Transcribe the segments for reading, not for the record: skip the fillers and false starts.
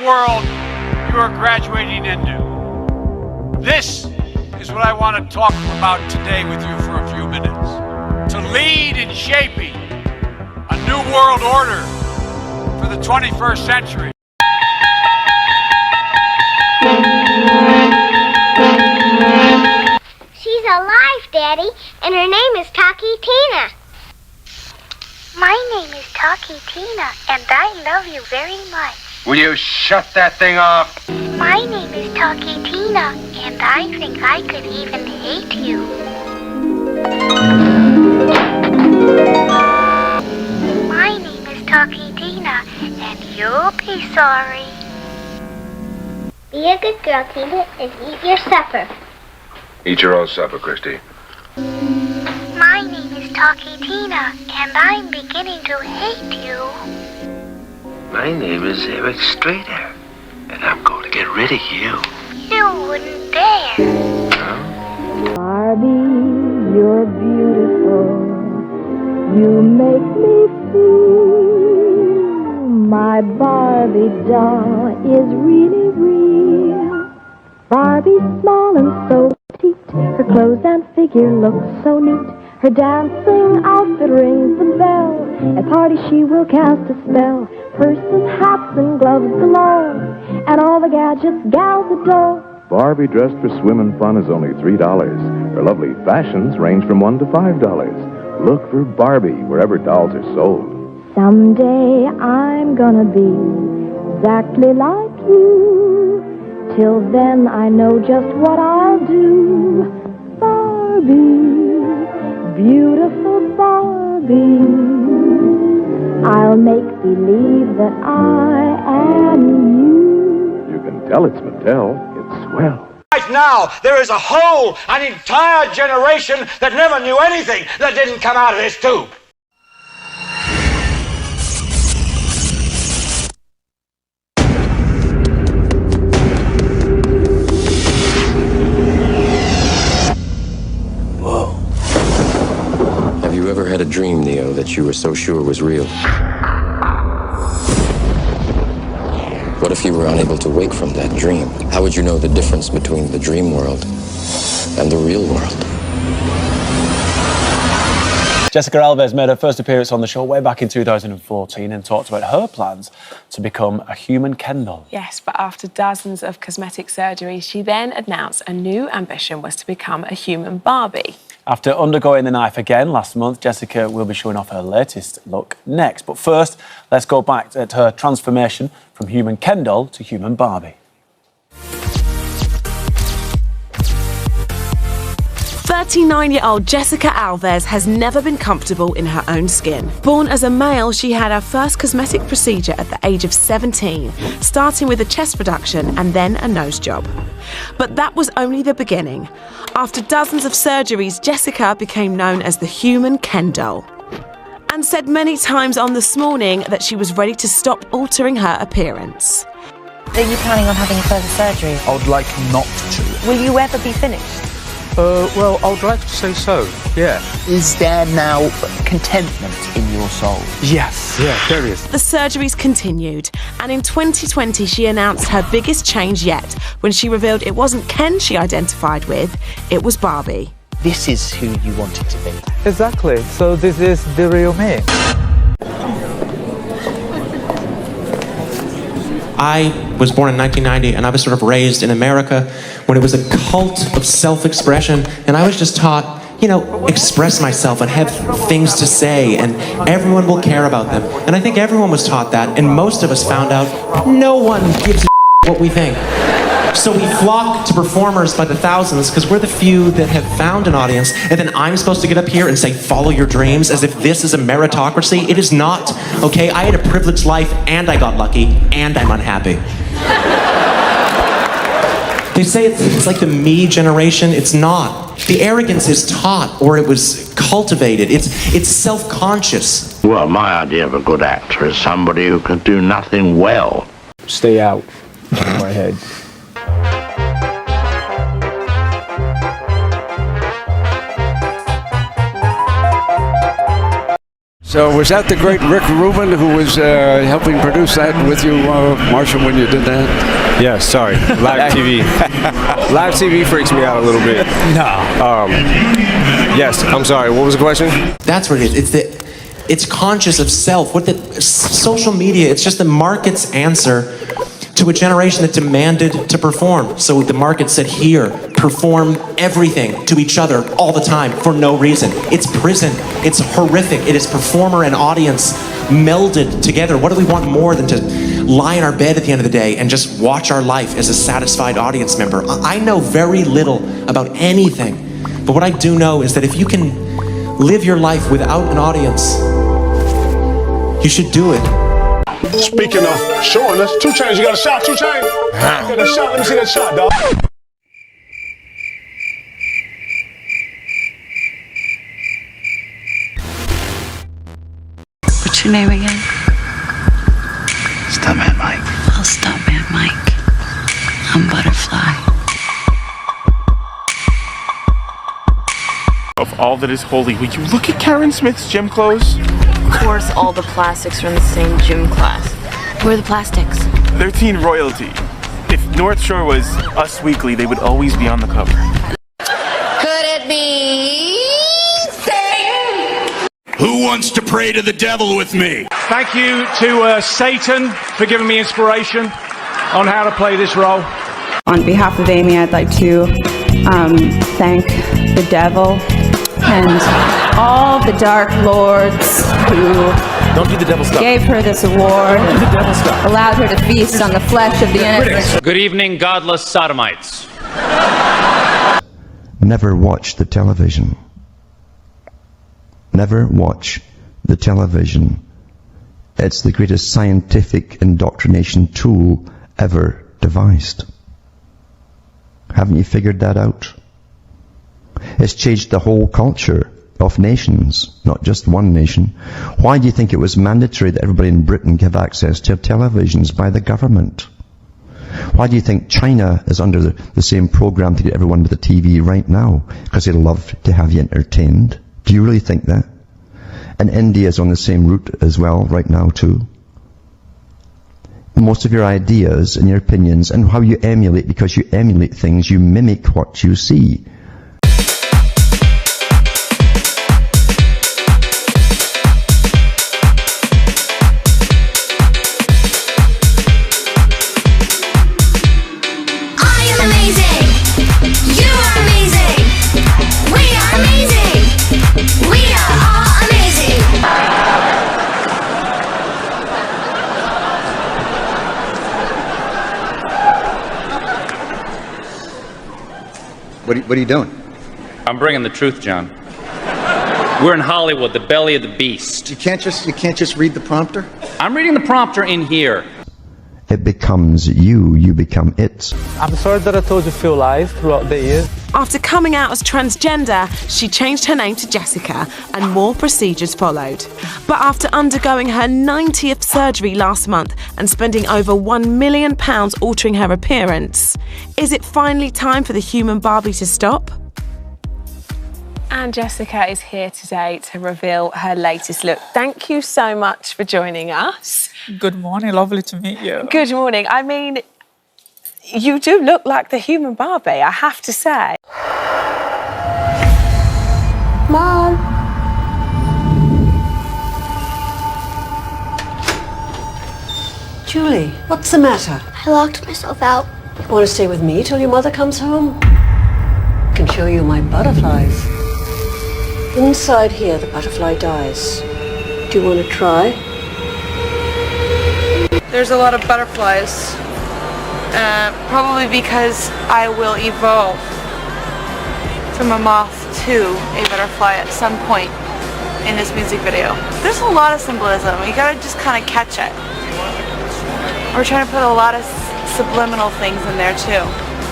world you are graduating into. This is what I want to talk about today with you for a few minutes. To lead in shaping a new world order for the 21st century. She's alive, Daddy, and her name is Taki Tina. My name is Taki Tina, and I love you very much. Will you shut that thing off? My name is Taki Tina, and I think I could even hate you. My name is Taki Tina, and you'll be sorry. Be a good girl, Tina, and eat your supper. Eat your own supper, Christy. My name is Taki Tina, and I'm beginning to hate you. My name is Eric Strader, and I'm going to get rid of you. You wouldn't dare. Barbie, you're beautiful. You make me feel my Barbie doll is really real. Barbie's small and so petite. Her clothes and figure look so neat. Her dancing outfit rings the bell. At parties she will cast a spell. Purses, hats, and gloves galore. And all the gadgets gals adore. Barbie dressed for swim and fun is only $3. Her lovely fashions range from $1 to $5. Look for Barbie wherever dolls are sold. Someday I'm gonna be exactly like you. Till then I know just what I'll do. Barbie, beautiful Barbie, I'll make believe that I am you. You can tell it's Mattel. It's swell. Right now, there is an entire generation that never knew anything that didn't come out of this tube. Whoa. Have you ever had a dream, Neo, that you were so sure was real? What if you were unable to wake from that dream? How would you know the difference between the dream world and the real world? Jessica Alves made her first appearance on the show way back in 2014 and talked about her plans to become a human Ken doll. Yes, but after dozens of cosmetic surgeries, she then announced a new ambition was to become a human Barbie. After undergoing the knife again last month, Jessica will be showing off her latest look next. But first, let's go back to her transformation from human Ken doll to human Barbie. 39-year-old Jessica Alves has never been comfortable in her own skin. Born as a male, she had her first cosmetic procedure at the age of 17, starting with a chest reduction and then a nose job. But that was only the beginning. After dozens of surgeries, Jessica became known as the human Ken doll, and said many times on This Morning that she was ready to stop altering her appearance. Are you planning on having further surgery? I would like not to. Will you ever be finished? Well, I would like to say so, yeah. Is there now contentment in your soul? Yes, yeah, there is. The surgeries continued, and in 2020 she announced her biggest change yet when she revealed it wasn't Ken she identified with, it was Barbie. This is who you wanted to be. Exactly, so this is the real me. I was born in 1990, and I was sort of raised in America when it was a cult of self-expression, and I was just taught, you know, express myself and have things to say, and everyone will care about them. And I think everyone was taught that, and most of us found out no one gives a what we think. So we flock to performers by the thousands because we're the few that have found an audience, and then I'm supposed to get up here and say, follow your dreams, as if this is a meritocracy. It is not, okay? I had a privileged life, and I got lucky, and I'm unhappy. They say it's like the me generation. It's not. The arrogance is taught, or it was cultivated. It's self-conscious. Well, my idea of a good actor is somebody who can do nothing well. Stay out of my head. So was that the great Rick Rubin who was helping produce that with you, Marshall, when you did that? Yeah, sorry. Live TV. Live TV freaks me out a little bit. No. Yes, I'm sorry. What was the question? That's what it is. It's conscious of self. Social media, it's just the market's answer to a generation that demanded to perform. So the market said, here, perform everything to each other all the time for no reason. It's prison. It's horrific. It is performer and audience melded together. What do we want more than to lie in our bed at the end of the day and just watch our life as a satisfied audience member? I know very little about anything, but what I do know is that if you can live your life without an audience, you should do it. Speaking of showing us, 2 Chainz, you got a shot, 2 Chainz? You got a shot? Let me see that shot, dog. What's your name again? Stuntman Mike. Oh, Stuntman Mike. I'm Butterfly. Of all that is holy, will you look at Karen Smith's gym clothes? Of course, all the plastics are in the same gym class. Where are the plastics? They're teen royalty. If North Shore was Us Weekly, they would always be on the cover. Could it be Satan? Who wants to pray to the devil with me? Thank you to Satan for giving me inspiration on how to play this role. On behalf of Amy, I'd like to thank the devil and all the Dark Lords who Don't do the devil stuff. gave her this award and allowed her to feast on the flesh of the innocent. Good evening, godless sodomites. Never watch the television. Never watch the television. It's the greatest scientific indoctrination tool ever devised. Haven't you figured that out? It's changed the whole culture of nations, not just one nation. Why do you think it was mandatory that everybody in Britain have access to televisions by the government? Why do you think China is under the same program to get everyone with a TV right now? Because they love to have you entertained. Do you really think that? And India is on the same route as well right now too. Most of your ideas and your opinions and how you emulate, because you emulate things, you mimic what you see. What are you doing? I'm bringing the truth, John. We're in Hollywood, the belly of the beast. You can't just read the prompter? I'm reading the prompter in here. It becomes you, you become it. I'm sorry that I told you feel lies throughout the years. After coming out as transgender, she changed her name to Jessica and more procedures followed. But after undergoing her 90th surgery last month and spending over £1 million altering her appearance, is it finally time for the human Barbie to stop? And Jessica is here today to reveal her latest look. Thank you so much for joining us. Good morning, lovely to meet you. Good morning. I mean, you do look like the human Barbie, I have to say. Mom. Julie, what's the matter? I locked myself out. Want to stay with me till your mother comes home? I can show you my butterflies. Inside here, the butterfly dies. Do you want to try? There's a lot of butterflies. Probably because I will evolve from a moth to a butterfly at some point in this music video. There's a lot of symbolism. You gotta just kind of catch it. We're trying to put a lot of subliminal things in there too.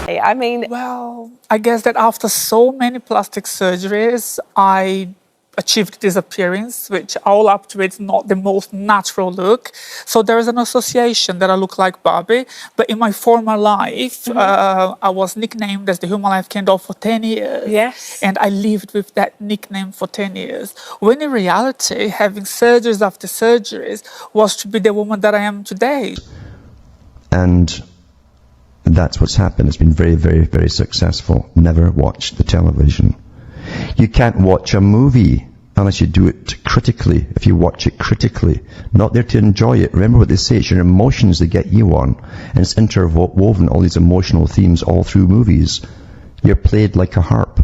I mean, well, I guess that after so many plastic surgeries, I achieved this appearance, which all up to it's not the most natural look. So there is an association that I look like Barbie. But in my former life, I was nicknamed as the Human Life Ken doll for 10 years. Yes. And I lived with that nickname for 10 years. When in reality, having surgeries after surgeries was to be the woman that I am today. And that's what's happened. It's been very, very, very successful. Never watch the television. You can't watch a movie unless you do it critically. If you watch it critically, not there to enjoy it. Remember what they say, it's your emotions that get you on. And it's interwoven, all these emotional themes all through movies. You're played like a harp.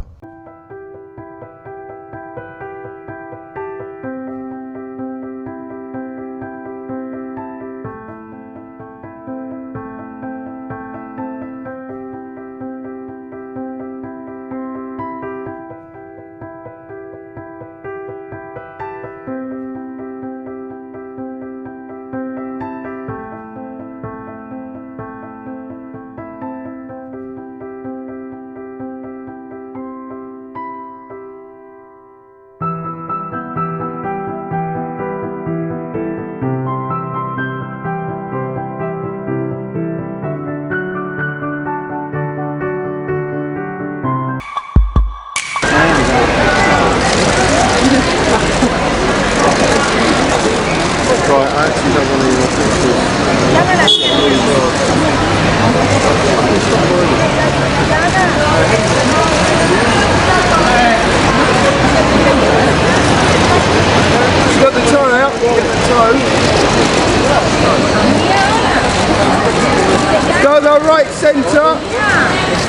Go the right centre.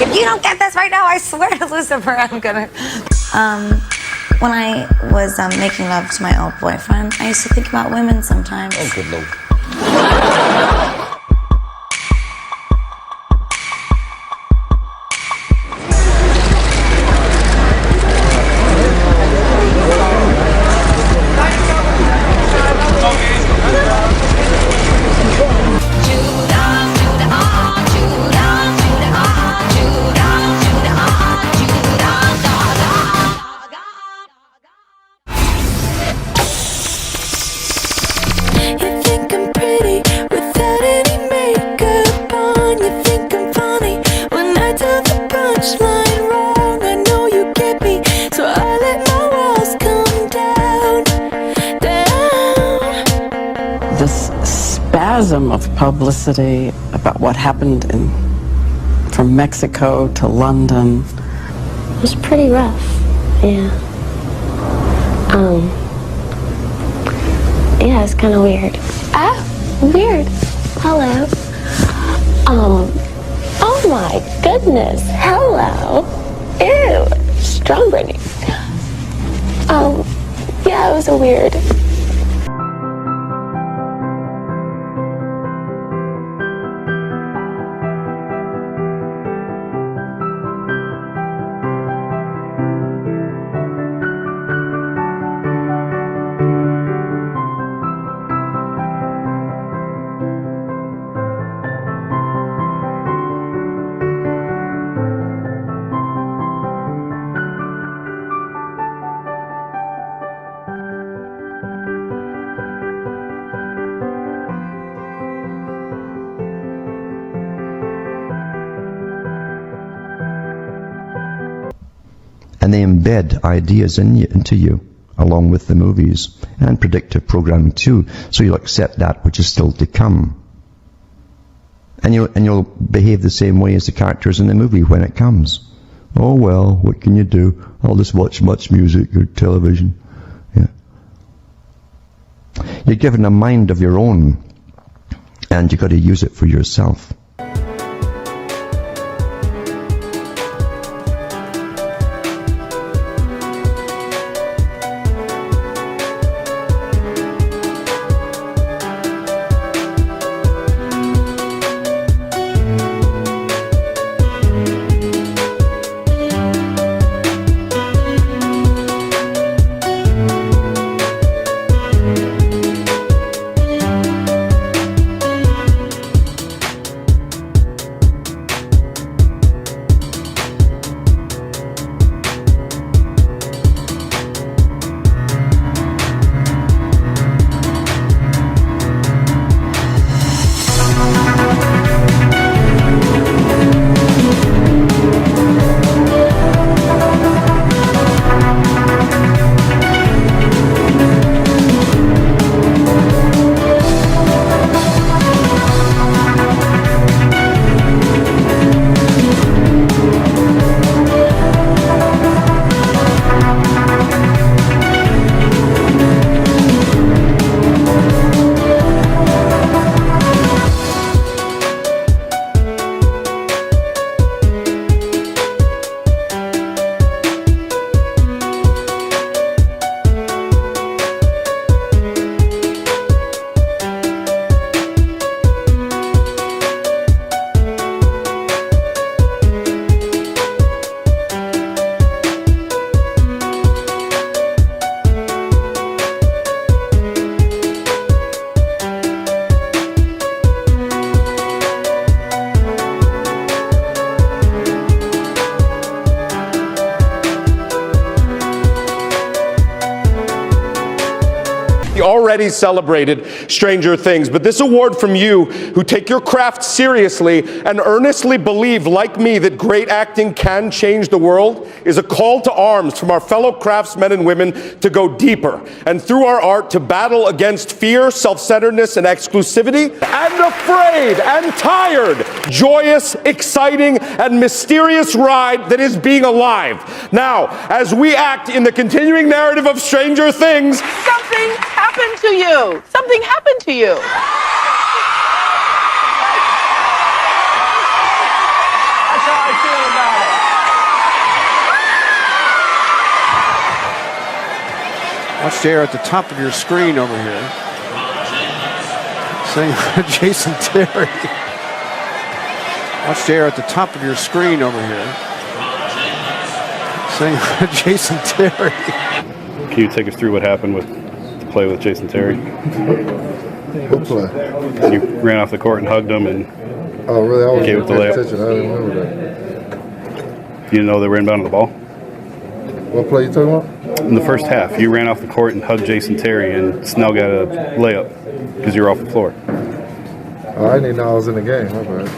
If you don't get this right now, I swear to Lucifer, I'm gonna. When I was making love to my old boyfriend, I used to think about women sometimes. Oh, good Lord. Of publicity about what happened from Mexico to London. It was pretty rough, yeah. Yeah, it's kind of weird. Ah, weird. Hello. Oh my goodness. Hello. Ew, strong burning. Yeah, it was a weird. And they embed ideas into you, along with the movies, and predictive programming too, so you'll accept that which is still to come. And you'll behave the same way as the characters in the movie when it comes. Oh well, what can you do? I'll just watch much music or television. Yeah. You're given a mind of your own, and you've got to use it for yourself. We already celebrated Stranger Things, but this award from you who take your craft seriously and earnestly believe, like me, that great acting can change the world is a call to arms from our fellow craftsmen and women to go deeper and through our art to battle against fear, self-centeredness, and exclusivity, and afraid and tired, joyous, exciting, and mysterious ride that is being alive. Now, as we act in the continuing narrative of Stranger Things, something happened to you. Something happened to you. That's how I feel about it. Watch there at the top of your screen over here. Saying Jason Terry. Watch there at the top of your screen over here. Saying Jason Terry. Can you take us through what happened with the play with Jason Terry? What play? You ran off the court and hugged him and Oh, really? I gave it the wasn't paying layup. attention. I didn't remember You didn't know they were inbounding the ball? that. What play you talking about? In the first half, you ran off the court and hugged Jason Terry, and Snell got a layup because you were off the floor. Oh, I didn't even know I was in the game. My bad.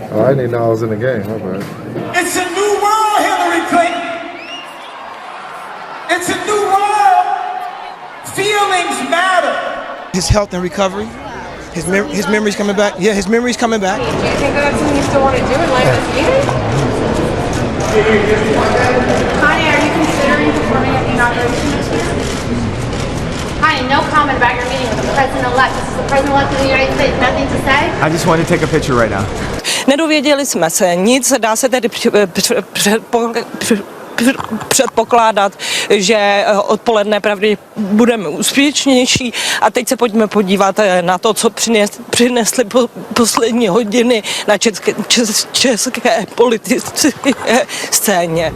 Oh, I didn't even know I was in the game. My bad. It's a new world, Hillary Clinton. It's a new world. Feelings matter. His health and recovery, his memory's coming back. Yeah, his memory's coming back. Do you think that's something you still want to do in light of this meeting? Connie, are you considering performing at the inauguration this year? Hi, no comment about your meeting with the president-elect. This is the president-elect of the United States. Nothing to say? I just want to take a picture right now. Nedověděli jsme se nic, dá se tedy předpokládat, že odpoledne pravděpodobně budeme úspěšnější. A teď se pojďme podívat na to, co přinesly poslední hodiny na české politické scéně.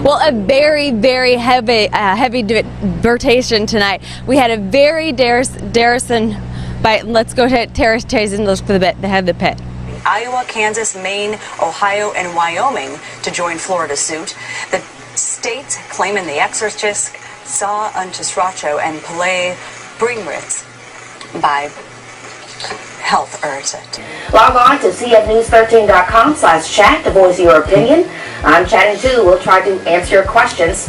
Well, a very, very heavy rotation tonight. We had a very Darrison fight. Let's go to Terry's and look for the bit. They have the pit. Iowa, Kansas, Maine, Ohio, and Wyoming to join Florida's suit. The states claiming the exorcist saw unto Sracho and Pele Bringritz by health earns it. Log on to cfnews13.com/chat to voice your opinion. I'm chatting too. We'll try to answer your questions.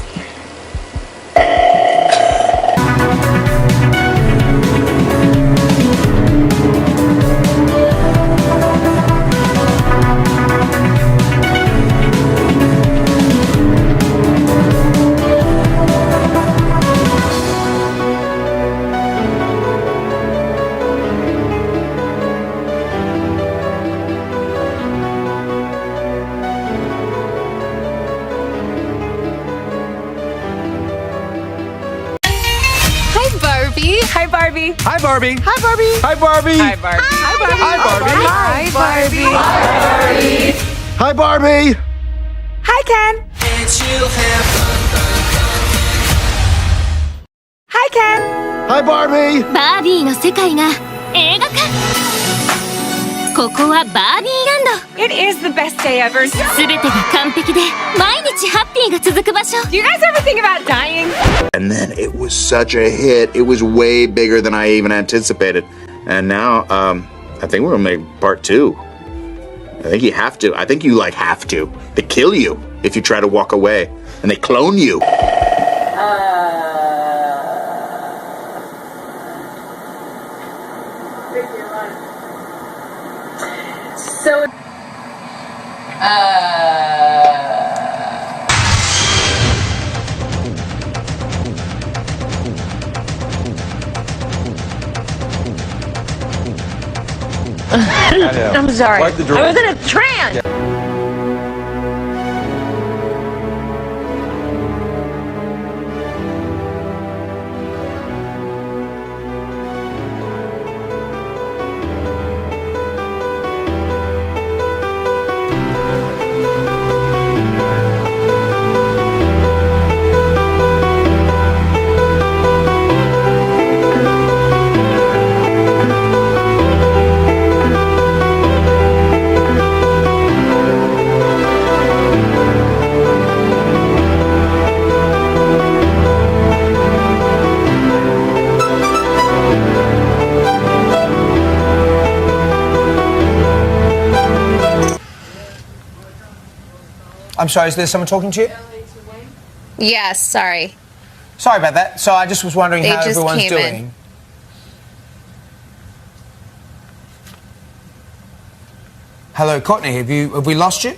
Hi, Barbie. Hi, Barbie. Hi, Barbie. Hi, Barbie. Hi, Barbie. Hi, Barbie. Hi, Barbie. Hi, Barbie. Hi, Barbie. Hi, Barbie. Hi, Ken. Hi, Ken. Hi, Barbie. バービーの世界が映画化ここはバービーランド。 It is the best day ever. すべてが完璧で毎日ハッピーが続く場所。 Do you guys ever think about dying? And then it was such a hit. It was way bigger than I even anticipated. And now, I think we're gonna make part 2. I think you have to. I think you have to. They kill you if you try to walk away, and they clone you. So. I'm sorry. I was in a trance. I'm sorry, is there someone talking to you? Yes, sorry. Sorry about that. So I just was wondering They how just everyone's came doing. in. Hello, Courtney. Have we lost you?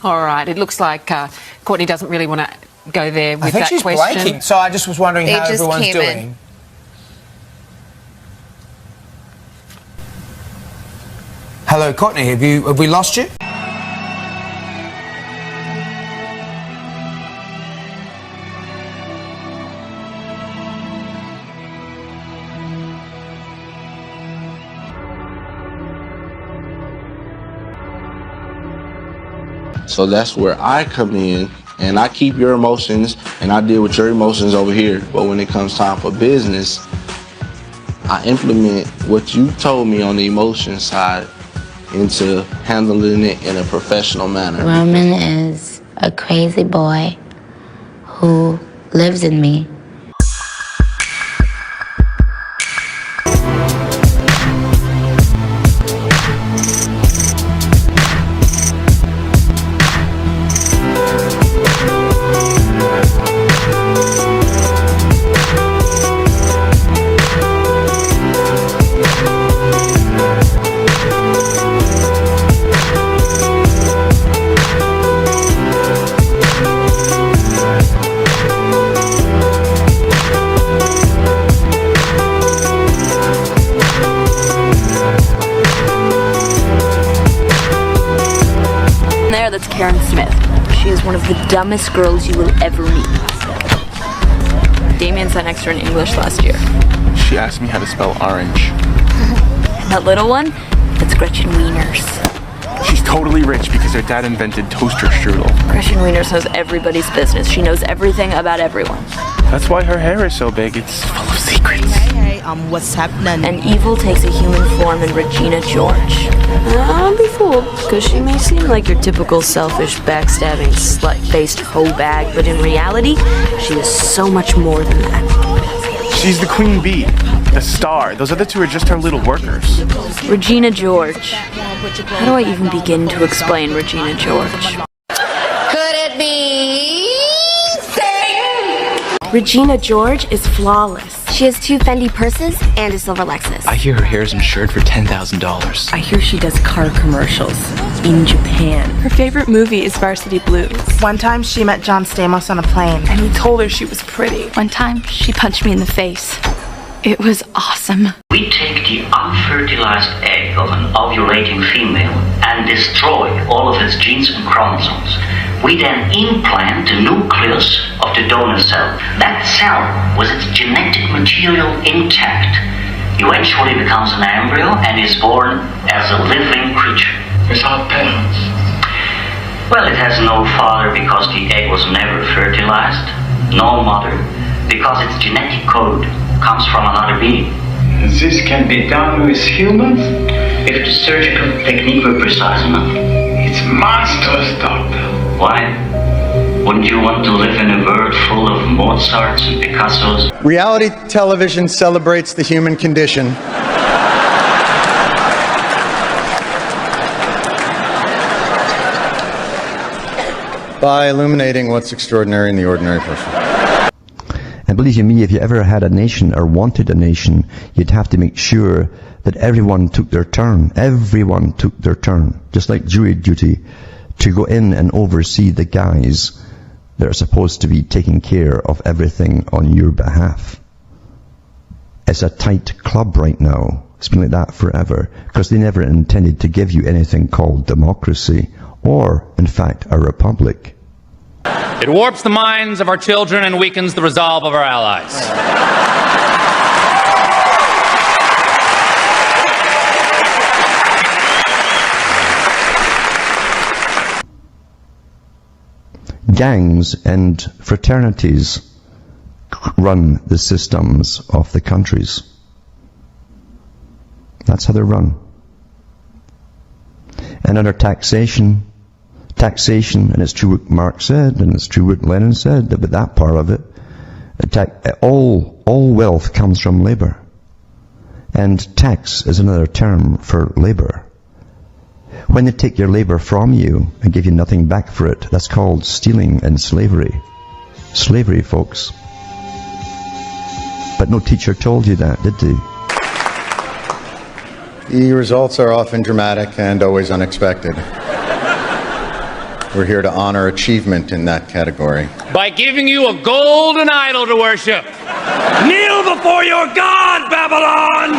All right. It looks like Courtney doesn't really want to go there with I think that she's question. breaking. So I just was wondering They how just everyone's came doing. in. Hello, Courtney. Have we lost you? So that's where I come in, and I keep your emotions and I deal with your emotions over here. But when it comes time for business, I implement what you told me on the emotion side into handling it in a professional manner. Roman is a crazy boy who lives in me. That's Karen Smith. She is one of the dumbest girls you will ever meet. Damien sat next to her in English last year. She asked me how to spell orange. And that little one, that's Gretchen Wieners. She's totally rich because her dad invented toaster strudel. Gretchen Wieners knows everybody's business. She knows everything about everyone. That's why her hair is so big. It's full of secrets. Hey, what's happening? And evil takes a human form in Regina George. Don't be fooled, because she may seem like your typical selfish, backstabbing, slut-faced hoe bag, but in reality, she is so much more than that. She's the queen bee, the star. Those other two are just her little workers. Regina George. How do I even begin to explain Regina George? Could it be? Regina George is flawless. She has 2 Fendi purses and a silver Lexus. I hear her hair is insured for $10,000. I hear she does car commercials in Japan. Her favorite movie is Varsity Blues. One time she met John Stamos on a plane. And he told her she was pretty. One time she punched me in the face. It was awesome. We take the unfertilized egg of an ovulating female and destroy all of its genes and chromosomes. We then implant the nucleus of the donor cell. That cell, with its genetic material intact, eventually becomes an embryo and is born as a living creature. Without parents? Well, it has no father because the egg was never fertilized. no mother, because its genetic code comes from another being. This can be done with humans? If the surgical technique were precise enough. It's monstrous, Doctor. Why? Wouldn't you want to live in a world full of Mozarts and Picassos? Reality television celebrates the human condition. By illuminating what's extraordinary in the ordinary person. And believe you me, if you ever had a nation or wanted a nation, you'd have to make sure that everyone took their turn. Everyone took their turn. Just like jury duty, to go in and oversee the guys that are supposed to be taking care of everything on your behalf. It's a tight club right now. It's been like that forever, because they never intended to give you anything called democracy, or, in fact, a republic. It warps the minds of our children and weakens the resolve of our allies. Gangs and fraternities run the systems of the countries. That's how they're run. And under taxation, and it's true what Marx said, and it's true what Lenin said about that part of it, all wealth comes from labor. And tax is another term for labor. When they take your labor from you and give you nothing back for it, that's called stealing and slavery. Slavery, folks. But no teacher told you that, did they? The results are often dramatic and always unexpected. We're here to honor achievement in that category. By giving you a golden idol to worship. Kneel before your God, Babylon!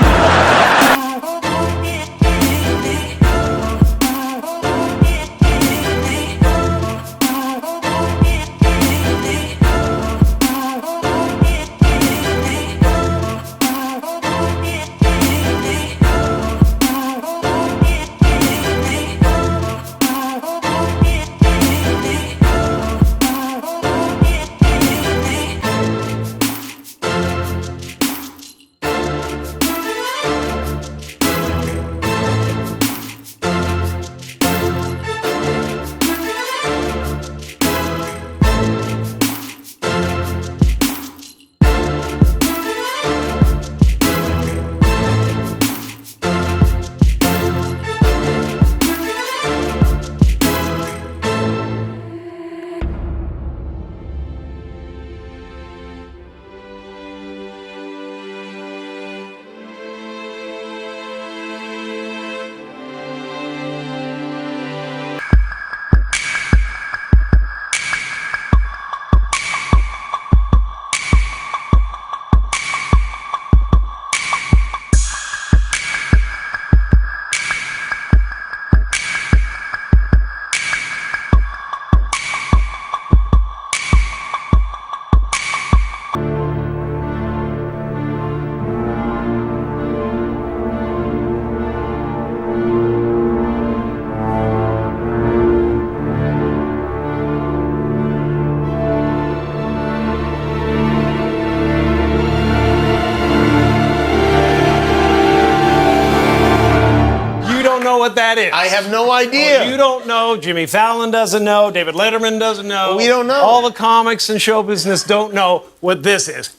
What that is. I have no idea. You don't know. Jimmy Fallon doesn't know. David Letterman doesn't know. We don't know. All the comics and show business don't know what this is.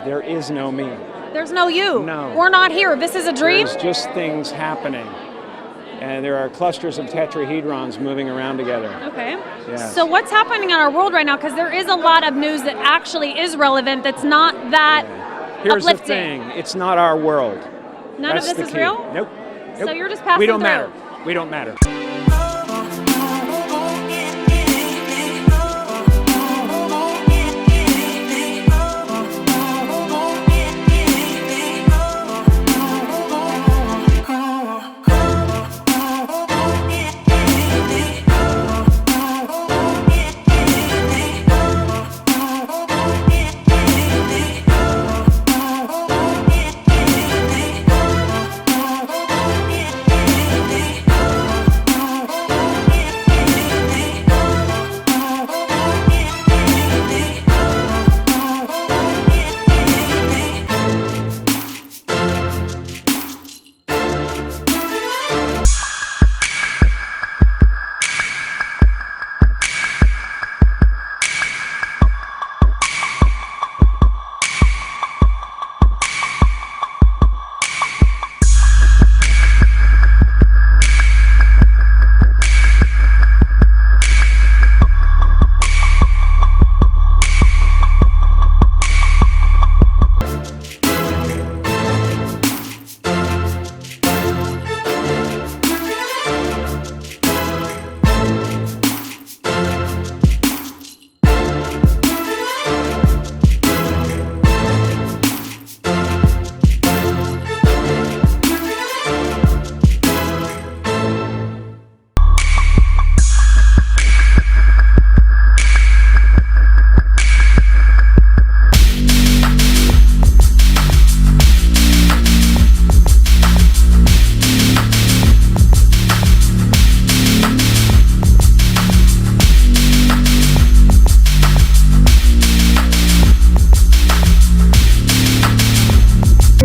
There is no me. There's no you. No. We're not here. This is a dream? There's just things happening. And there are clusters of tetrahedrons moving around together. Okay. Yes. So what's happening in our world right now? Because there is a lot of news that actually is relevant that's not that Here's uplifting. the thing. It's not our world. None That's of this the is key. real? Nope. So you're just passing We don't through. matter. We don't matter.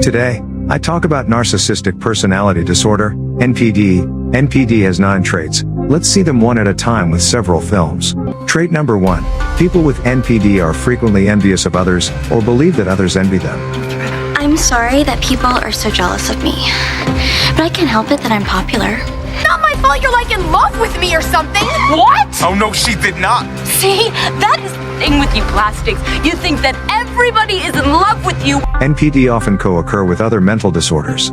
Today, I talk about narcissistic personality disorder, NPD. NPD has 9 traits. Let's see them one at a time with several films. Trait number 1. People with NPD are frequently envious of others or believe that others envy them. I'm sorry that people are so jealous of me, but I can't help it that I'm popular. Not my fault you're like in love with me or something. What? Oh no, she did not. See, that is the thing with you plastics. You think that everybody is in love with you. NPD often co-occur with other mental disorders.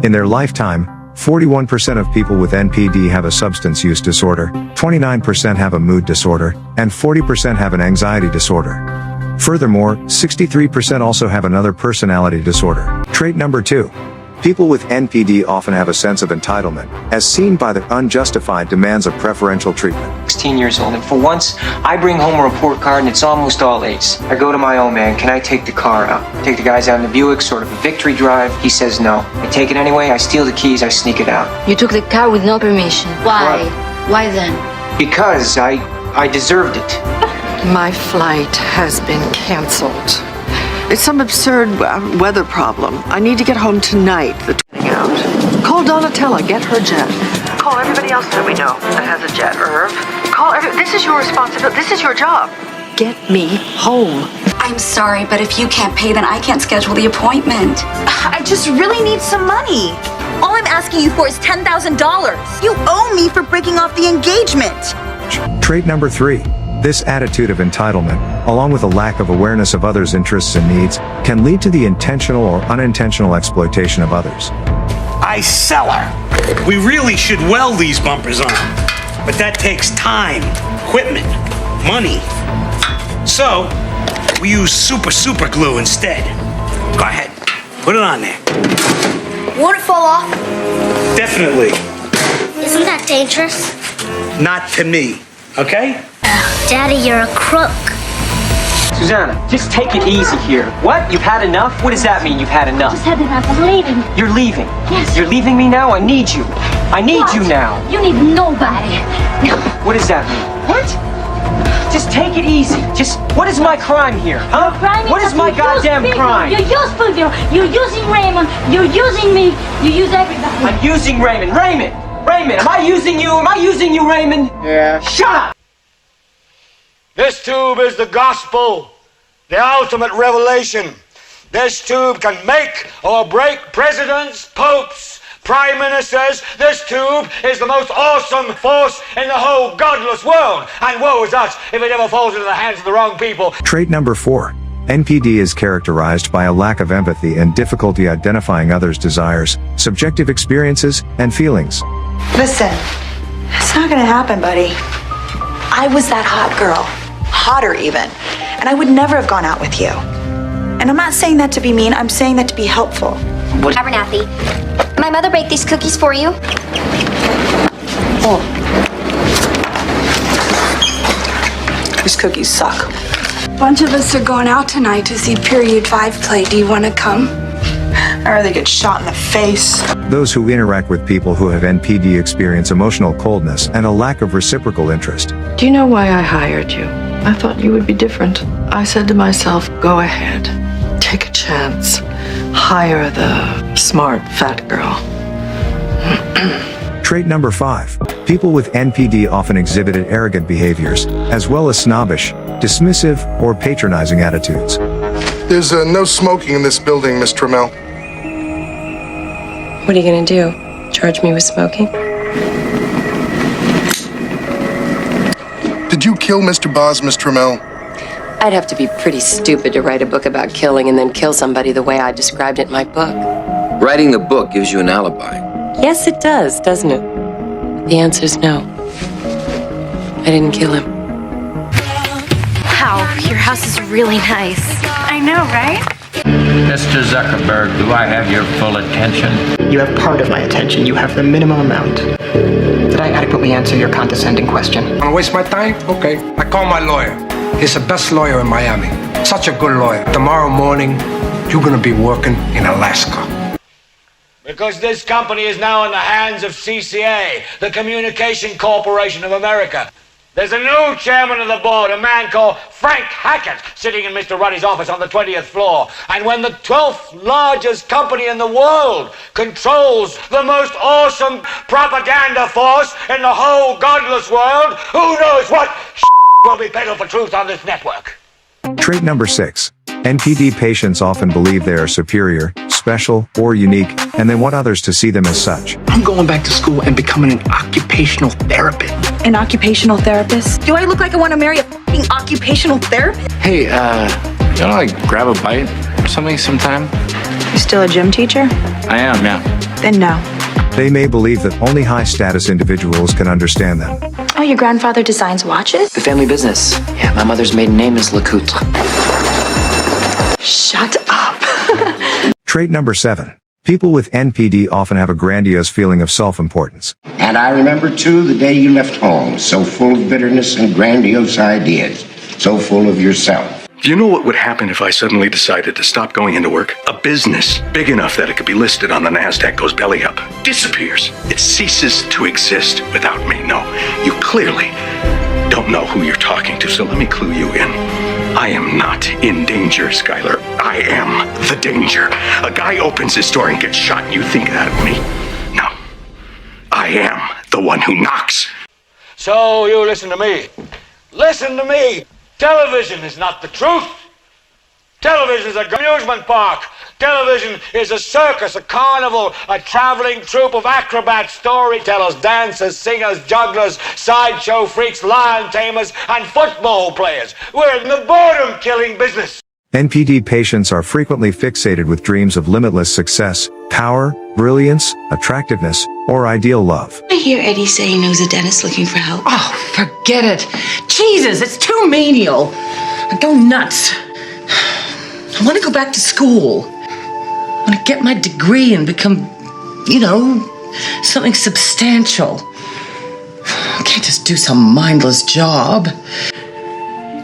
In their lifetime, 41% of people with NPD have a substance use disorder, 29% have a mood disorder, and 40% have an anxiety disorder. Furthermore, 63% also have another personality disorder. Trait number 2. People with NPD often have a sense of entitlement, as seen by the unjustified demands of preferential treatment. 16 years old, and for once, I bring home a report card and it's almost all A's. I go to my old man, can I take the car out? Take the guys out in the Buick, sort of a victory drive. He says no. I take it anyway, I steal the keys, I sneak it out. You took the car with no permission. Why? Why then? Because I deserved it. My flight has been canceled. It's some absurd weather problem. I need to get home tonight. The out. Call Donatella, get her jet. Call everybody else that we know that has a jet. Irv, this is your responsibility. This is your job. Get me home. I'm sorry, but if you can't pay, then I can't schedule the appointment. I just really need some money. All I'm asking you for is $10,000. You owe me for breaking off the engagement. Trait number 3. This attitude of entitlement, along with a lack of awareness of others' interests and needs, can lead to the intentional or unintentional exploitation of others. I sell her. We really should weld these bumpers on, but that takes time, equipment, money. So, we use super glue instead. Go ahead, put it on there. Won't it fall off? Definitely. Isn't that dangerous? Not to me, okay? Daddy, you're a crook. Susanna, just take it easy here. What? You've had enough? What does that mean, you've had enough? Just had enough. I'm leaving. You're leaving? Yes. You're leaving me now? I need you. I need you now. You need nobody. What does that mean? What? Just take it easy. Just, what is my crime here, huh? What is my goddamn crime? You're useful. You're using Raymond. You're using me. You use everybody. I'm using Raymond. Raymond, am I using you? Am I using you, Raymond? Yeah. Shut up! This tube is the gospel, the ultimate revelation. This tube can make or break presidents, popes, prime ministers. This tube is the most awesome force in the whole godless world. And woe is us if it ever falls into the hands of the wrong people. Trait number 4. NPD is characterized by a lack of empathy and difficulty identifying others' desires, subjective experiences, and feelings. Listen, it's not gonna happen, buddy. I was that hot girl. Hotter even. And I would never have gone out with you. And I'm not saying that to be mean, I'm saying that to be helpful. Abernathy, my mother baked these cookies for you. Oh. These cookies suck. A bunch of us are going out tonight to see Period 5 play. Do you want to come? I'd rather get shot in the face. Those who interact with people who have NPD experience emotional coldness and a lack of reciprocal interest. Do you know why I hired you? I thought you would be different. I said to myself, go ahead. Take a chance. Hire the smart fat girl. Trait number 5. People with NPD often exhibited arrogant behaviors, as well as snobbish, dismissive, or patronizing attitudes. There's no smoking in this building, Miss Trammell. What are you gonna do? Charge me with smoking? Did you kill Mr. Boz, Miss Trammell? I'd have to be pretty stupid to write a book about killing and then kill somebody the way I described it in my book. Writing the book gives you an alibi. Yes, it does, doesn't it? The answer's no. I didn't kill him. Wow, your house is really nice. I know, right? Mr. Zuckerberg, do I have your full attention? You have part of my attention. You have the minimum amount. Did I adequately answer your condescending question? Wanna waste my time? Okay. I call my lawyer. He's the best lawyer in Miami. Such a good lawyer. Tomorrow morning, you're gonna be working in Alaska. Because this company is now in the hands of CCA, the Communication Corporation of America. There's a new chairman of the board, a man called Frank Hackett, sitting in Mr. Ruddy's office on the 20th floor. And when the 12th largest company in the world controls the most awesome propaganda force in the whole godless world, who knows what will be peddled for truth on this network? Trait number 6. NPD patients often believe they are superior, special, or unique, and they want others to see them as such. I'm going back to school and becoming an occupational therapist. An occupational therapist? Do I look like I want to marry a f***ing occupational therapist? Hey, you wanna like grab a bite or something sometime? You still a gym teacher? I am, yeah. Then no. They may believe that only high-status individuals can understand them. Oh, your grandfather designs watches? The family business. Yeah, my mother's maiden name is Lecoutre. Shut up. Trait number 7. People with NPD often have a grandiose feeling of self-importance. And I remember, too, the day you left home, so full of bitterness and grandiose ideas, so full of yourself. Do you know what would happen if I suddenly decided to stop going into work? A business big enough that it could be listed on the NASDAQ goes belly up, disappears. It ceases to exist without me. No, you clearly don't know who you're talking to, so let me clue you in. I am not in danger, Skylar. I am the danger. A guy opens his door and gets shot, and you think that of me? No. I am the one who knocks. So you listen to me. Listen to me. Television is not the truth. Television is an amusement park. Television is a circus, a carnival, a traveling troupe of acrobats, storytellers, dancers, singers, jugglers, sideshow freaks, lion tamers, and football players. We're in the boredom-killing business. NPD patients are frequently fixated with dreams of limitless success, power, brilliance, attractiveness, or ideal love. I hear Eddie say he knows a dentist looking for help. Oh, forget it. Jesus, it's too menial. I go nuts. I want to go back to school. I want to get my degree and become, something substantial. I can't just do some mindless job.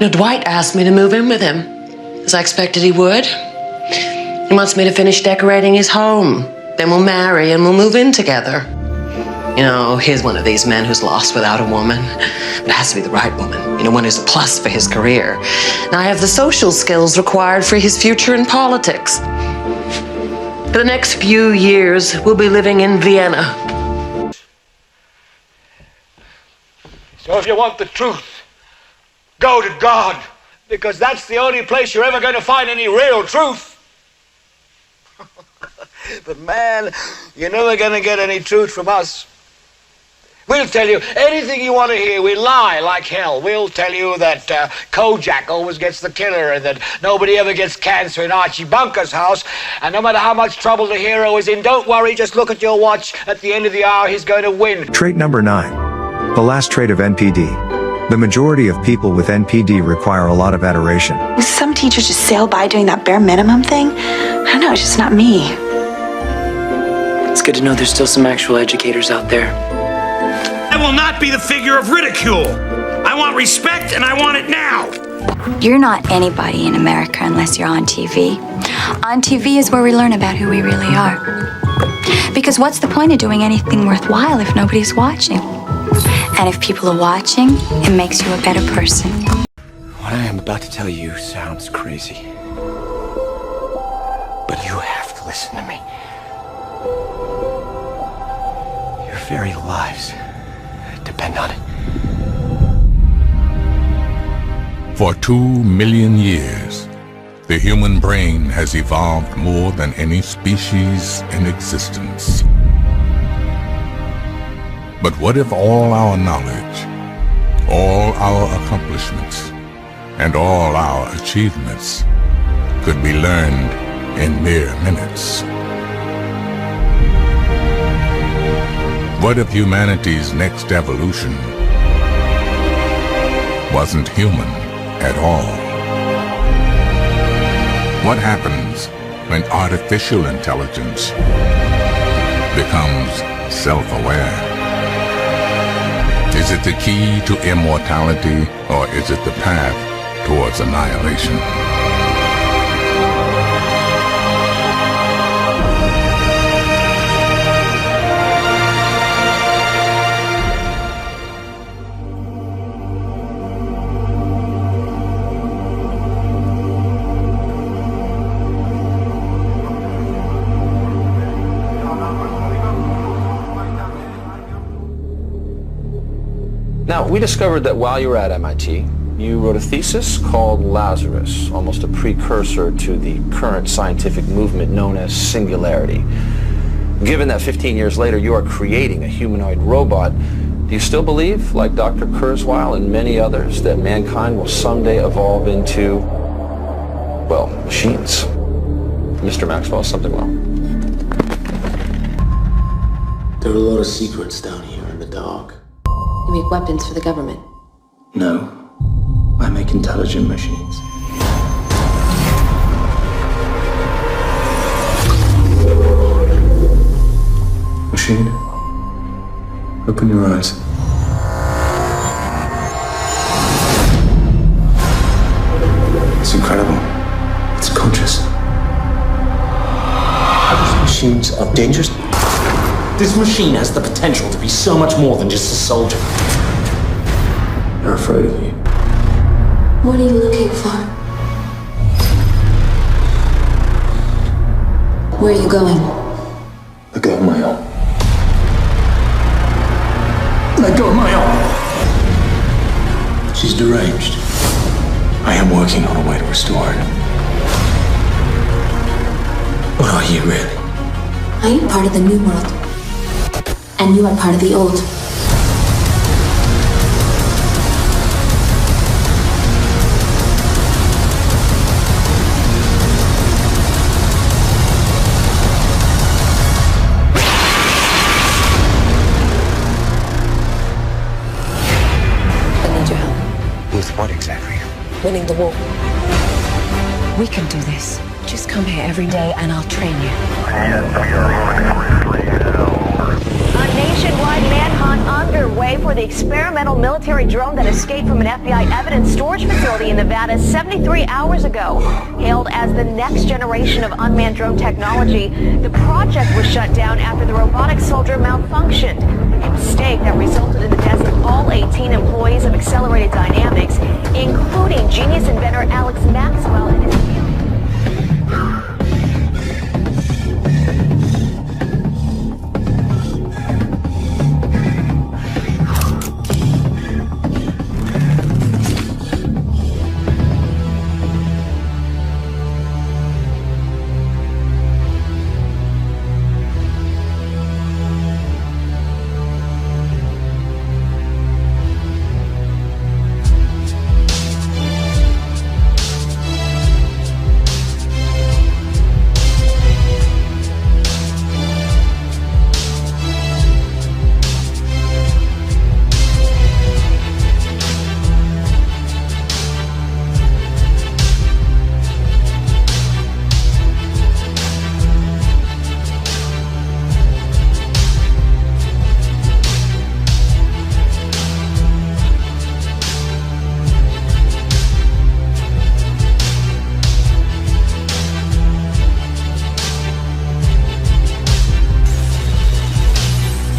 Dwight asked me to move in with him, as I expected he would. He wants me to finish decorating his home. Then we'll marry and we'll move in together. He's one of these men who's lost without a woman. But it has to be the right woman. One who's a plus for his career. And I have the social skills required for his future in politics. For the next few years, we'll be living in Vienna. So if you want the truth, go to God, because that's the only place you're ever going to find any real truth. But man, you're never going to get any truth from us. We'll tell you anything you want to hear. We lie like hell. We'll tell you that Kojak always gets the killer and that nobody ever gets cancer in Archie Bunker's house. And no matter how much trouble the hero is in, don't worry, just look at your watch. At the end of the hour, he's going to win. Trait number 9. The last trait of NPD. The majority of people with NPD require a lot of adoration. Some teachers just sail by doing that bare minimum thing. I don't know, it's just not me. It's good to know there's still some actual educators out there. I will not be the figure of ridicule. I want respect, and I want it now. You're not anybody in America unless you're on TV. On TV is where we learn about who we really are. Because what's the point of doing anything worthwhile if nobody's watching? And if people are watching, it makes you a better person. What I am about to tell you sounds crazy. But you have to listen to me. Your very lives depend on it. For 2 million years, the human brain has evolved more than any species in existence. But what if all our knowledge, all our accomplishments, and all our achievements could be learned in mere minutes? What if humanity's next evolution wasn't human at all? What happens when artificial intelligence becomes self-aware? Is it the key to immortality, or is it the path towards annihilation? Now, we discovered that while you were at MIT, you wrote a thesis called Lazarus, almost a precursor to the current scientific movement known as singularity. Given that 15 years later you are creating a humanoid robot, do you still believe, like Dr. Kurzweil and many others, that mankind will someday evolve into, well, machines? Mr. Maxwell, is something wrong? There are a lot of secrets down here in the dark. You make weapons for the government. No, I make intelligent machines. Machine, open your eyes. It's incredible. It's conscious. Are these machines dangerous? This machine has the potential to be so much more than just a soldier. They're afraid of you. What are you looking for? Where are you going? Let go of my arm. Let go of my arm. She's deranged. I am working on a way to restore her. What are you really? I am part of the new world. And you are part of the old. I need your help. With what exactly? Winning the war. We can do this. Just come here every day and I'll train you. A nationwide manhunt underway for the experimental military drone that escaped from an FBI evidence storage facility in Nevada 73 hours ago. Hailed as the next generation of unmanned drone technology, the project was shut down after the robotic soldier malfunctioned. A mistake that resulted in the deaths of all 18 employees of Accelerated Dynamics, including genius inventor Alex Maxwell and his family.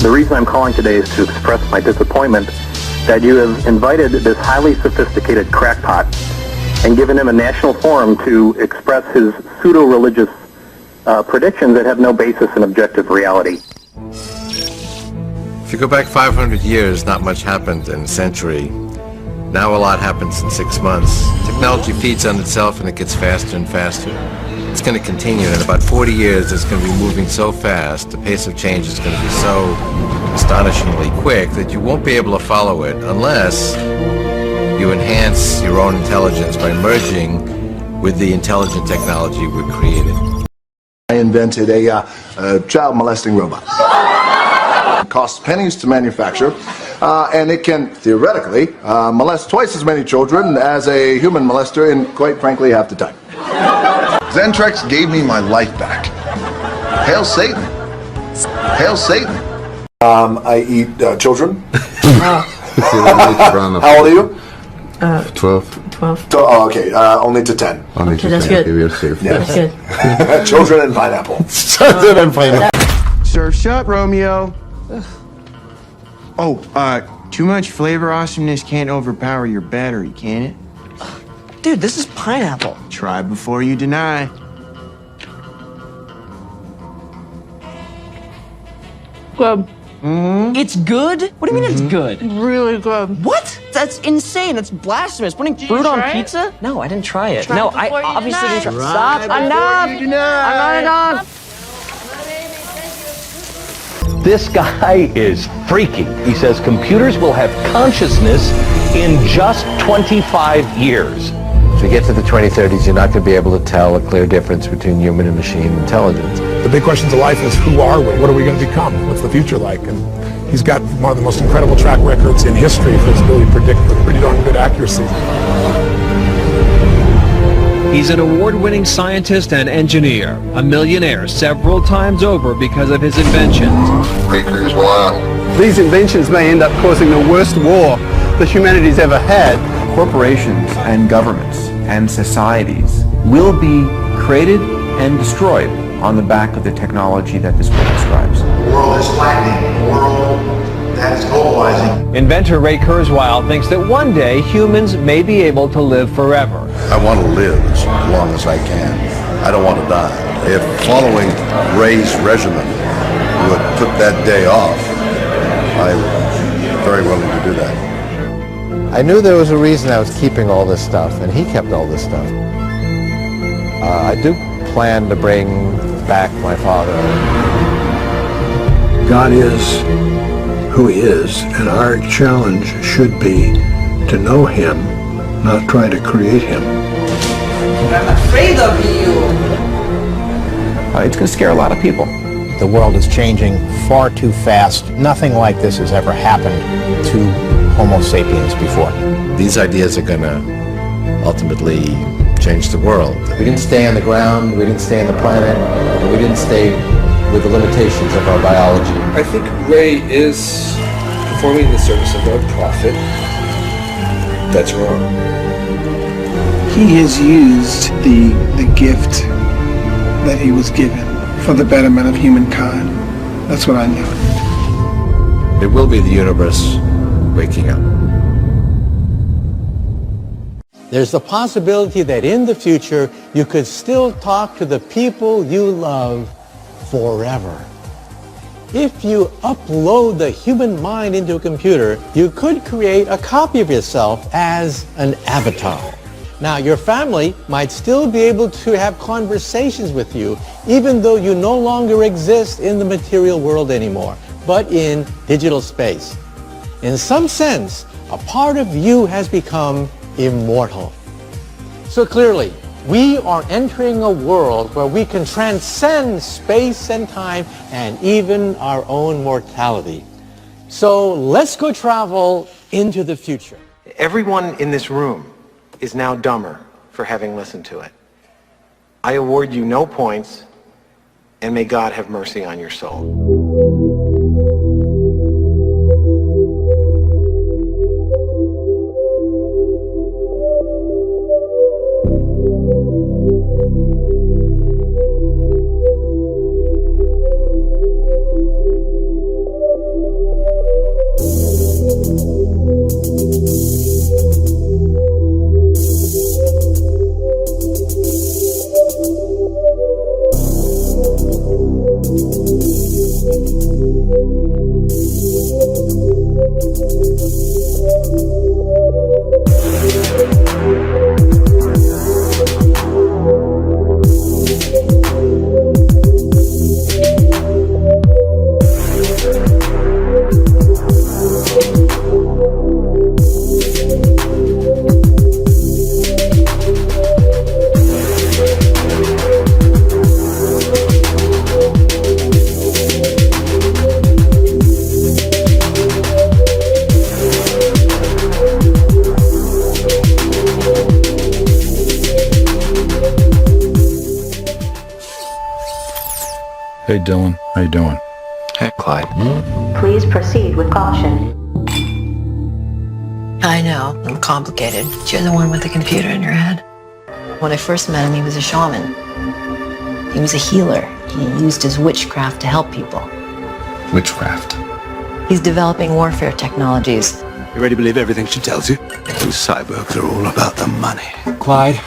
The reason I'm calling today is to express my disappointment that you have invited this highly sophisticated crackpot and given him a national forum to express his pseudo-religious predictions that have no basis in objective reality. If you go back 500 years, not much happened in a century. Now a lot happens in 6 months. Technology feeds on itself and it gets faster and faster. It's going to continue. In about 40 years, it's going to be moving so fast, the pace of change is going to be so astonishingly quick that you won't be able to follow it unless you enhance your own intelligence by merging with the intelligent technology we created. I invented a child molesting robot. It costs pennies to manufacture, and it can theoretically molest twice as many children as a human molester in, quite frankly, half the time. Zentrex gave me my life back. Hail Satan. Hail Satan. I eat children. How How old are you? 12. 12. Oh, okay, only to 10. Only Okay, that's good. We are safe. Yes. That's good. Children and pineapple. Children and pineapple. Surf shut, Romeo. Oh, too much flavor awesomeness can't overpower your battery, can it? Dude, this is pineapple. Try before you deny. Club. It's good? What do you mean it's good? Really good. What? That's insane. That's blasphemous. Putting fruit on pizza? No, I didn't try it. No, I obviously didn't try. Stop. Enough. I'm not enough. This guy is freaky. He says computers will have consciousness in just 25 years. As we get to the 2030s, you're not going to be able to tell a clear difference between human and machine intelligence. The big questions of life is, who are we? What are we going to become? What's the future like? And he's got one of the most incredible track records in history for his ability to predict with pretty darn good accuracy. He's an award-winning scientist and engineer, a millionaire several times over because of his inventions. Baker's Wild. These inventions may end up causing the worst war that humanity's ever had. Corporations and governments and societies will be created and destroyed on the back of the technology that this book describes. The world is flattening. The world that is globalizing. Inventor Ray Kurzweil thinks that one day humans may be able to live forever. I want to live as long as I can. I don't want to die. If following Ray's regimen would put that day off, I'm very willing to do that. I knew there was a reason I was keeping all this stuff, and he kept all this stuff. I do plan to bring back my father. God is who he is, and our challenge should be to know him, not try to create him. I'm afraid of you. It's going to scare a lot of people. The world is changing far too fast. Nothing like this has ever happened to Homo sapiens before. These ideas are going to ultimately change the world. We didn't stay on the ground, we didn't stay on the planet, and we didn't stay with the limitations of our biology. I think Ray is performing the service of a prophet. That's wrong. He has used the gift that he was given for the betterment of humankind. That's what I knew. It will be the universe waking up. There's the possibility that in the future you could still talk to the people you love forever. If you upload the human mind into a computer, you could create a copy of yourself as an avatar. Now, your family might still be able to have conversations with you, even though you no longer exist in the material world anymore, but in digital space. In some sense, a part of you has become immortal. So clearly, we are entering a world where we can transcend space and time and even our own mortality. So let's go travel into the future. Everyone in this room is now dumber for having listened to it. I award you no points, and may God have mercy on your soul. Hey Dylan, how you doing? Hey Clyde. Please proceed with caution. I know, I'm complicated. But you're the one with the computer in your head. When I first met him, he was a shaman. He was a healer. He used his witchcraft to help people. Witchcraft? He's developing warfare technologies. You ready to believe everything she tells you? Those cyborgs are all about the money. Clyde?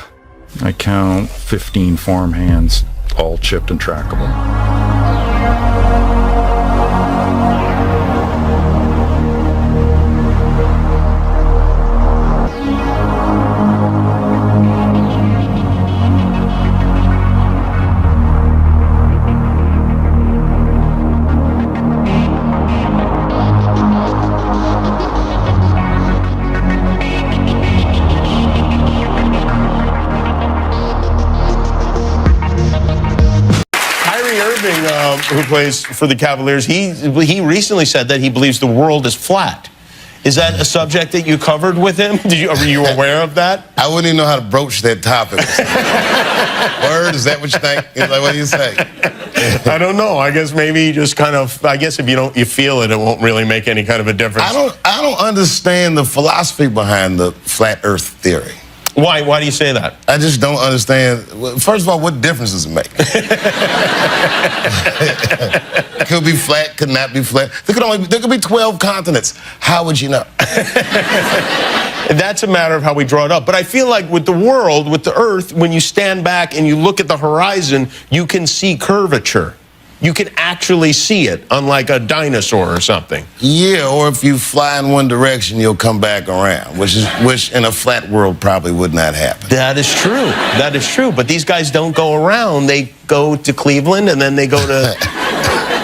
I count 15 farm hands, all chipped and trackable. who plays for the Cavaliers, he recently said that he believes the world is flat. Is that a subject that you covered with him? Were you aware of that? I wouldn't even know how to broach that topic. Word, is that what you think? What do you say? I don't know. I guess maybe just kind of, I guess if you feel it, it won't really make any kind of a difference. I don't understand the philosophy behind the flat earth theory. Why? Why do you say that? I just don't understand. First of all, what difference does it make? Could be flat, could not be flat. There could be 12 continents. How would you know? That's a matter of how we draw it up. But I feel like with the world, with the Earth, when you stand back and you look at the horizon, you can see curvature. You can actually see it, unlike a dinosaur or something. Yeah, or if you fly in one direction, you'll come back around, which in a flat world probably would not happen. That is true. That is true. But these guys don't go around. They go to Cleveland, and then they go to...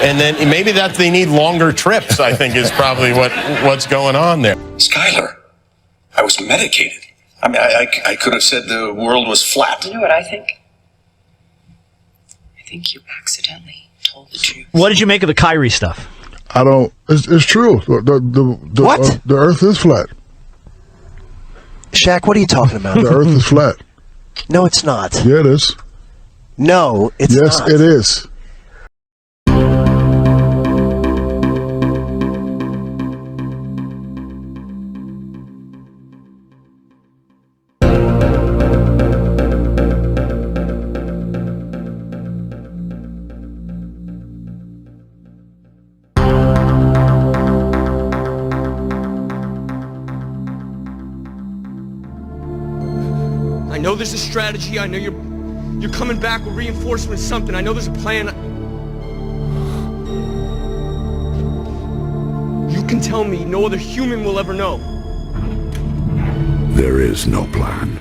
and then maybe they need longer trips, I think, is probably what's going on there. Skylar, I was medicated. I mean, I could have said the world was flat. You know what I think? I think you accidentally told the truth. What did you make of the Kyrie stuff? I don't. It's true. The What? The Earth is flat. Shaq, what are you talking about? The Earth is flat. No, it's not. Yeah, it is. No, it's not. Yes, it is. I know there's a strategy. I know you're coming back with reinforcements, something. I know there's a plan. You can tell me no other human will ever know. There is no plan.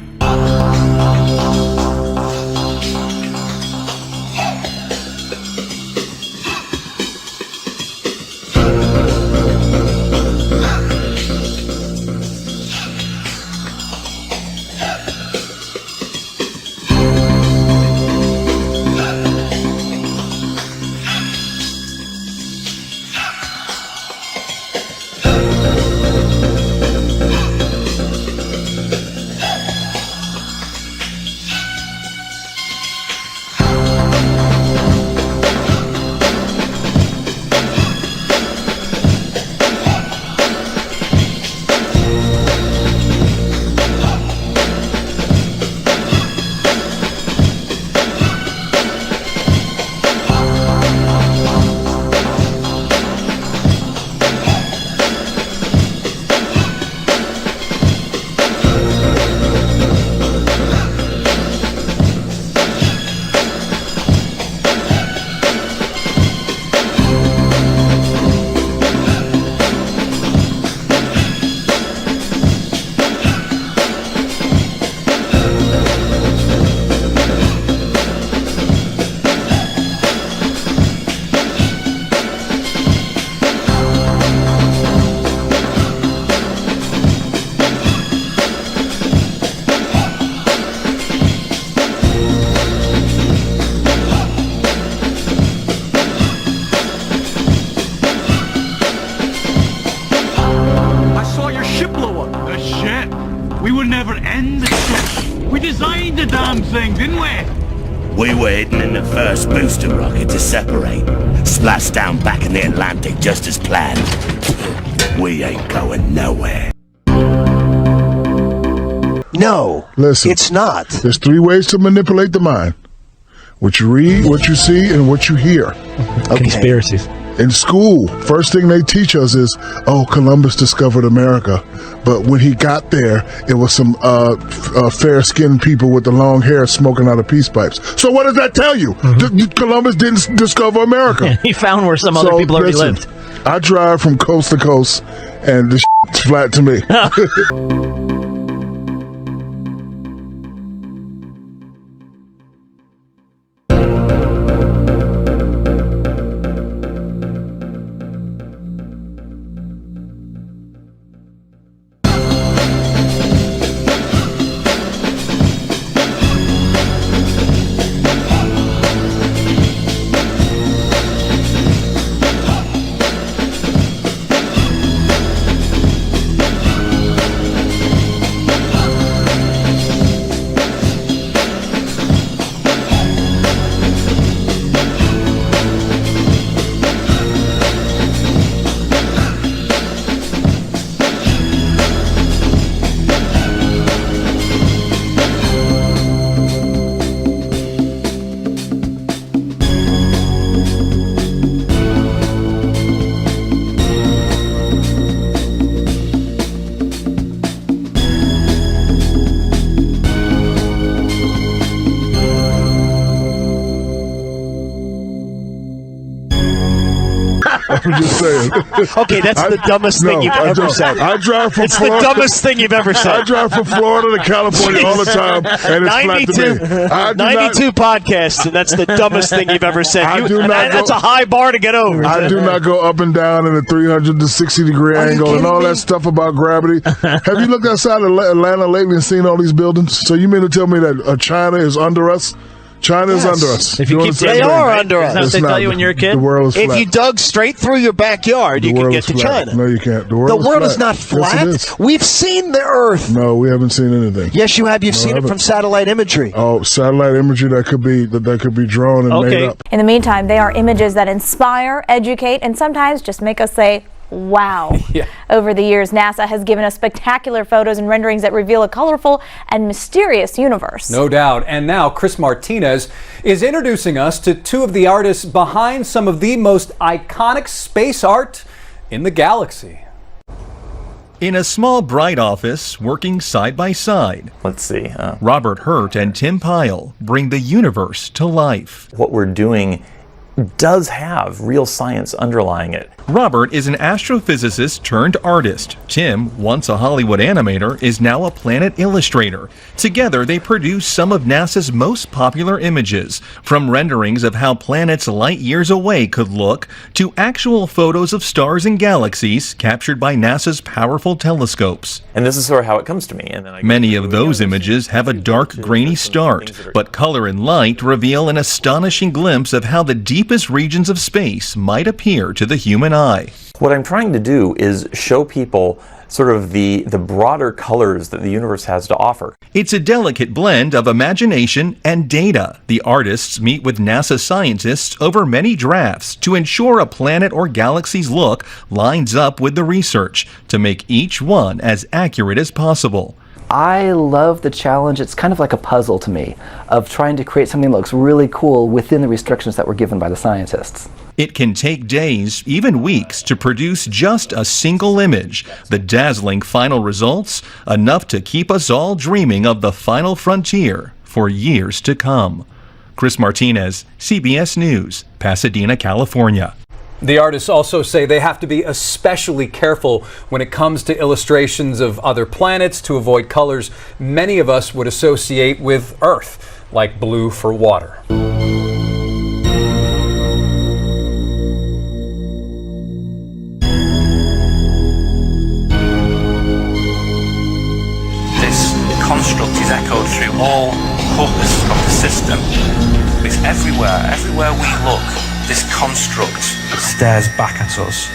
We were hidden in the first booster rocket to separate. Splashed down back in the Atlantic just as planned. We ain't going nowhere. No, listen, it's not. There's 3 ways to manipulate the mind. What you read, what you see, and what you hear. Okay. Conspiracies. In school, first thing they teach us is, oh, Columbus discovered America. But when he got there, it was some fair-skinned people with the long hair smoking out of peace pipes. So what does that tell you? Columbus didn't discover America. He found where some other people already lived. I drive from coast to coast, and this shit's flat to me. I'm just saying. Okay, that's the dumbest thing you've ever said. I drive from It's Florida. the dumbest thing you've ever said. I drive from Florida to California all the time, and it's flat to me. 92 podcasts, and that's the dumbest thing you've ever said. That's a high bar to get over. I do not go up and down in a 360-degree angle and all that stuff about gravity. Have you looked outside of Atlanta lately and seen all these buildings? So you mean to tell me that China is under us? China is under us. If you keep they are under us. That's what they tell you when you're a kid? The world is flat. If you dug straight through your backyard, you could get to China. No, you can't. The The world world is is not flat. Yes, it is. We've seen the Earth. No, we haven't seen anything. Yes, you have. You've seen it from satellite imagery. Oh, satellite imagery that could be drawn and made up. In the meantime, they are images that inspire, educate, and sometimes just make us say, wow. Over the years, NASA has given us spectacular photos and renderings that reveal a colorful and mysterious universe. No doubt. And now Chris Martinez is introducing us to two of the artists behind some of the most iconic space art in the galaxy. In a small, bright office, working side by side. Let's see. Robert Hurt and Tim Pyle bring the universe to life. What we're doing does have real science underlying it. Robert is an astrophysicist turned artist. Tim, once a Hollywood animator, is now a planet illustrator. Together, they produce some of NASA's most popular images, from renderings of how planets light years away could look, to actual photos of stars and galaxies captured by NASA's powerful telescopes. And this is sort of how it comes to me. And then Many of those images have a dark, grainy start, but color and light reveal an astonishing glimpse of how the deepest regions of space might appear to the human eye. What I'm trying to do is show people sort of the broader colors that the universe has to offer. It's a delicate blend of imagination and data. The artists meet with NASA scientists over many drafts to ensure a planet or galaxy's look lines up with the research to make each one as accurate as possible. I love the challenge. It's kind of like a puzzle to me of trying to create something that looks really cool within the restrictions that were given by the scientists. It can take days, even weeks, to produce just a single image. The dazzling final results, enough to keep us all dreaming of the final frontier for years to come. Chris Martinez, CBS News, Pasadena, California. The artists also say they have to be especially careful when it comes to illustrations of other planets to avoid colors many of us would associate with Earth, like blue for water. This construct is echoed through all corpus of the system. It's everywhere we look, this construct stares back at us.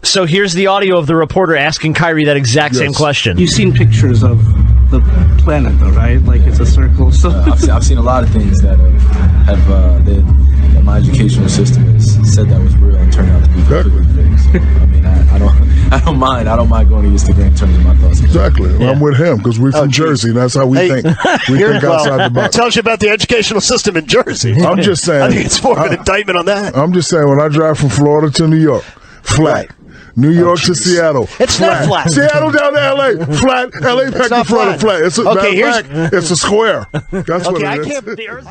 So here's the audio of the reporter asking Kyrie that exact same question. You've seen pictures of the planet, though, right? Like it's a circle. So I've seen a lot of things that that my educational system has said that was real and turned out to be completely fake. So, I mean, I don't mind going against the grain in terms of my thoughts. Exactly. Yeah. I'm with him because we're from Jersey. That's how we think. We think outside the box. It tells you about the educational system in Jersey. I'm just saying. I think it's more of an indictment on that. I'm just saying when I drive from Florida to New York, flat. New York to Seattle. It's flat. not flat. Seattle down to LA. Flat. LA back to Florida. Flat. It's it's a square. That's what it is.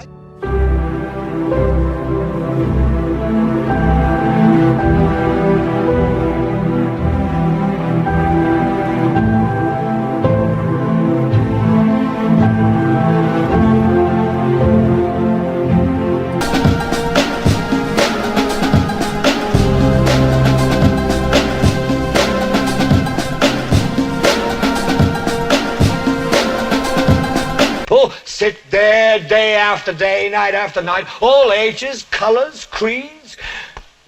after day, night after night, all ages, colors, creeds.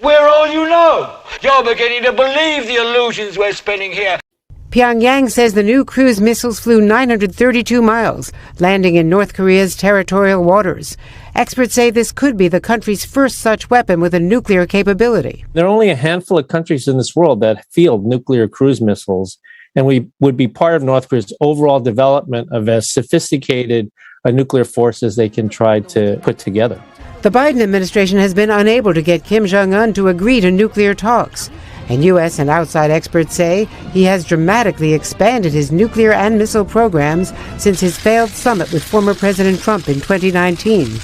We're all you know. You're beginning to believe the illusions we're spinning here. Pyongyang says the new cruise missiles flew 932 miles, landing in North Korea's territorial waters. Experts say this could be the country's first such weapon with a nuclear capability. There are only a handful of countries in this world that field nuclear cruise missiles, and we would be part of North Korea's overall development of as sophisticated a nuclear force as they can try to put together. The Biden administration has been unable to get Kim Jong-un to agree to nuclear talks. And U.S. and outside experts say he has dramatically expanded his nuclear and missile programs since his failed summit with former President Trump in 2019.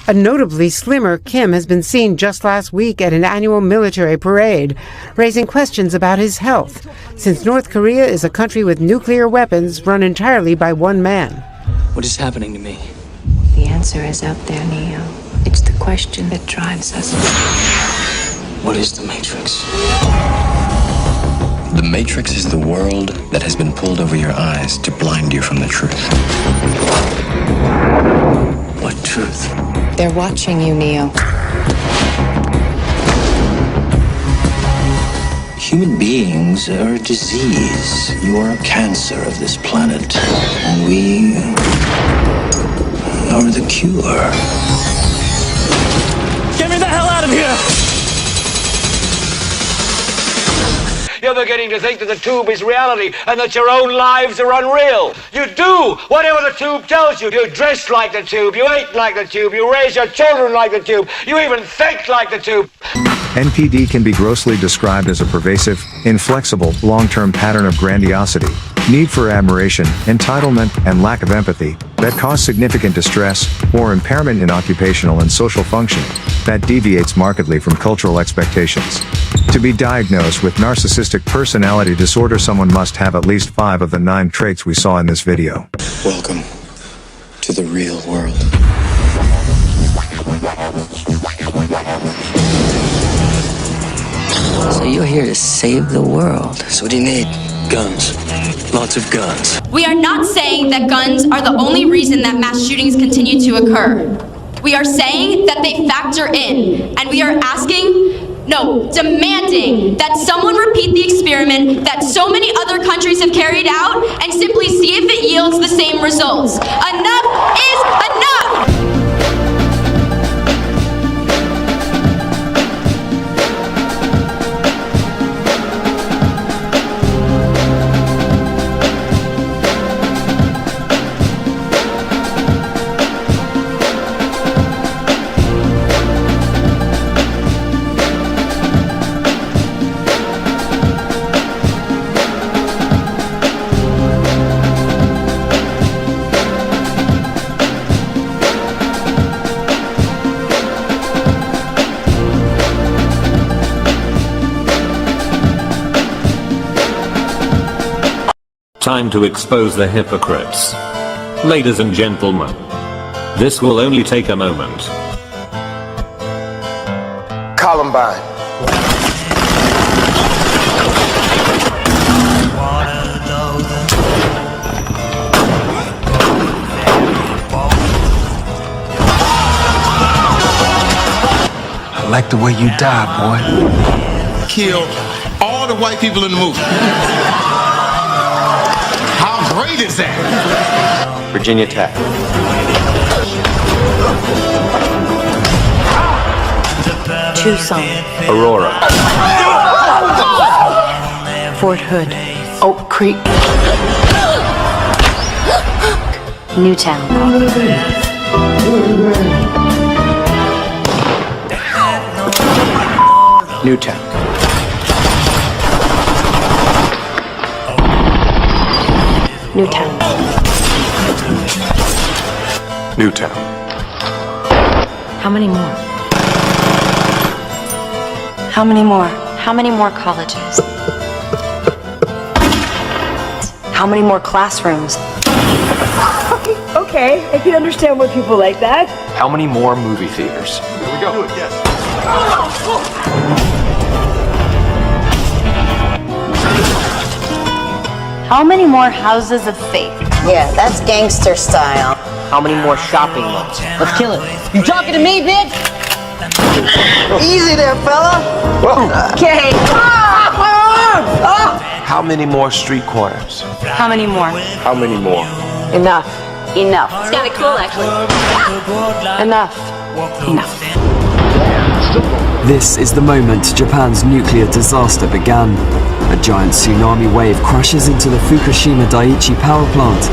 A notably slimmer Kim has been seen just last week at an annual military parade, raising questions about his health, since North Korea is a country with nuclear weapons run entirely by one man. What is happening to me? The answer is out there, Neo. It's the question that drives us. What is the Matrix? The Matrix is the world that has been pulled over your eyes to blind you from the truth. What truth? They're watching you, Neo. Human beings are a disease. You are a cancer of this planet. And we are the cure. Get me the hell out of here! You're beginning to think that the tube is reality and that your own lives are unreal. You do whatever the tube tells you. You dress like the tube, you eat like the tube, you raise your children like the tube, you even think like the tube. NPD can be grossly described as a pervasive, inflexible, long-term pattern of grandiosity, need for admiration, entitlement, and lack of empathy that cause significant distress or impairment in occupational and social functioning that deviates markedly from cultural expectations. To be diagnosed with narcissistic personality disorder, someone must have at least 5 of the 9 traits we saw in this video. Welcome to the real world. So you're here to save the world. So what do you need? Guns. Lots of guns. We are not saying that guns are the only reason that mass shootings continue to occur. We are saying that they factor in, and we are demanding that someone repeat the experiment that so many other countries have carried out and simply see if it yields the same results. Enough is enough! Time to expose the hypocrites. Ladies and gentlemen, this will only take a moment. Columbine. I like the way you die, boy. Kill all the white people in the movie. How great is that? Virginia Tech. Tucson. Aurora. Fort Hood. Oak Creek. Newtown. Newtown. Newtown. Newtown. How many more? How many more? How many more colleges? How many more classrooms? Okay, I can understand why people like that. How many more movie theaters? Here we go. Do it, yes. How many more houses of faith? Yeah, that's gangster style. How many more shopping malls? Let's kill it. You talking to me, bitch? Easy there, fella. Okay. How many more street corners? How many more? How many more? Enough. Enough. It's kind of cool, actually. Enough. Enough. This is the moment Japan's nuclear disaster began. A giant tsunami wave crashes into the Fukushima Daiichi power plant.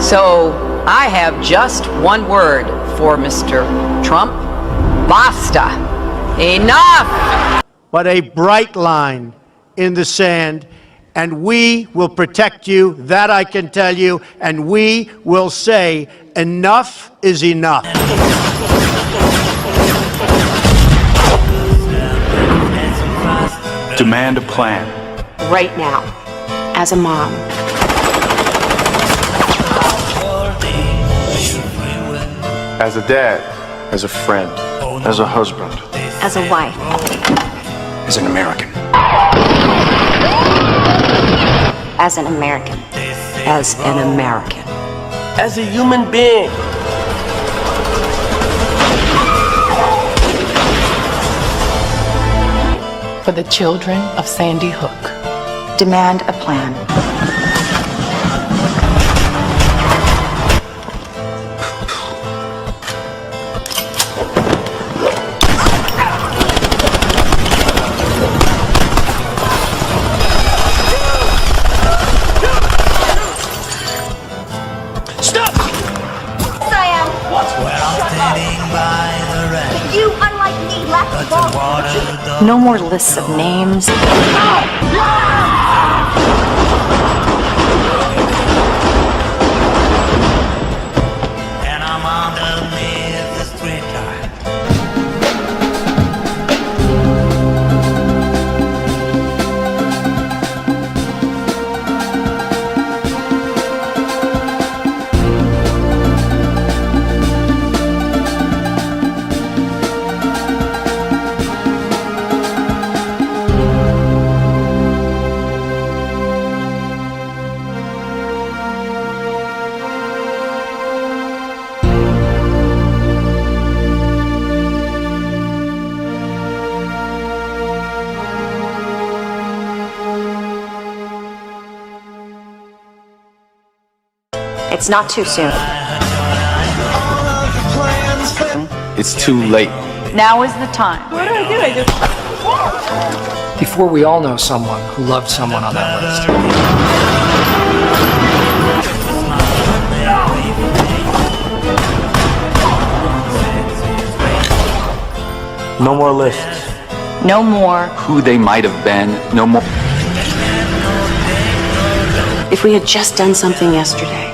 So I have just one word for Mr. Trump. Basta. Enough! But a bright line in the sand, and we will protect you, that I can tell you, and we will say enough is enough. Demand a plan. Right now, as a mom. As a dad, as a friend, as a husband, As a wife. as an American. As an American. As an American. As a human being. For the children of Sandy Hook. Demand a plan. You, unlike me, lack No more lists of names. It's not too soon. It's too late. Now is the time. What do I do? Before we all know someone who loved someone on that list. No more lists. No more. Who they might have been. No more. If we had just done something yesterday.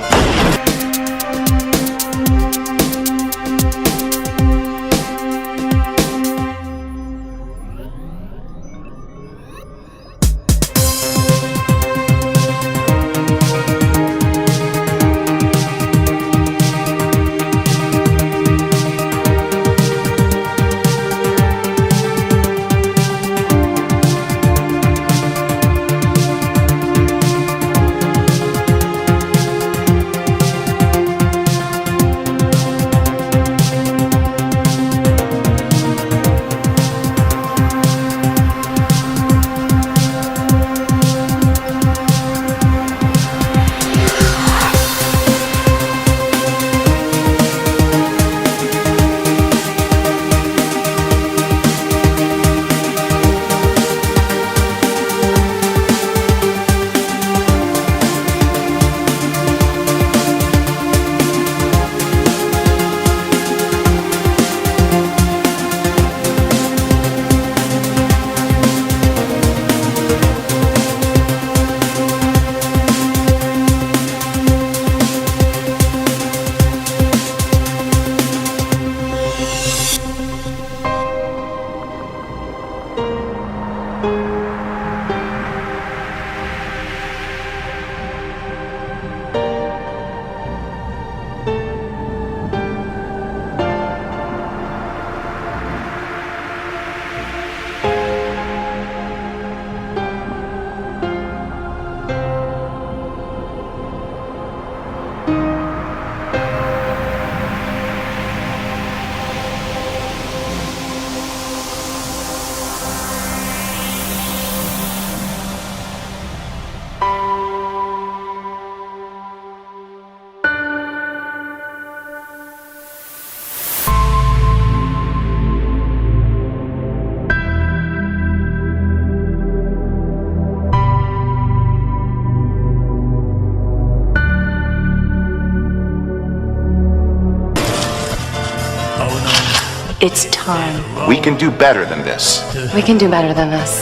It's time. We can do better than this. We can do better than this.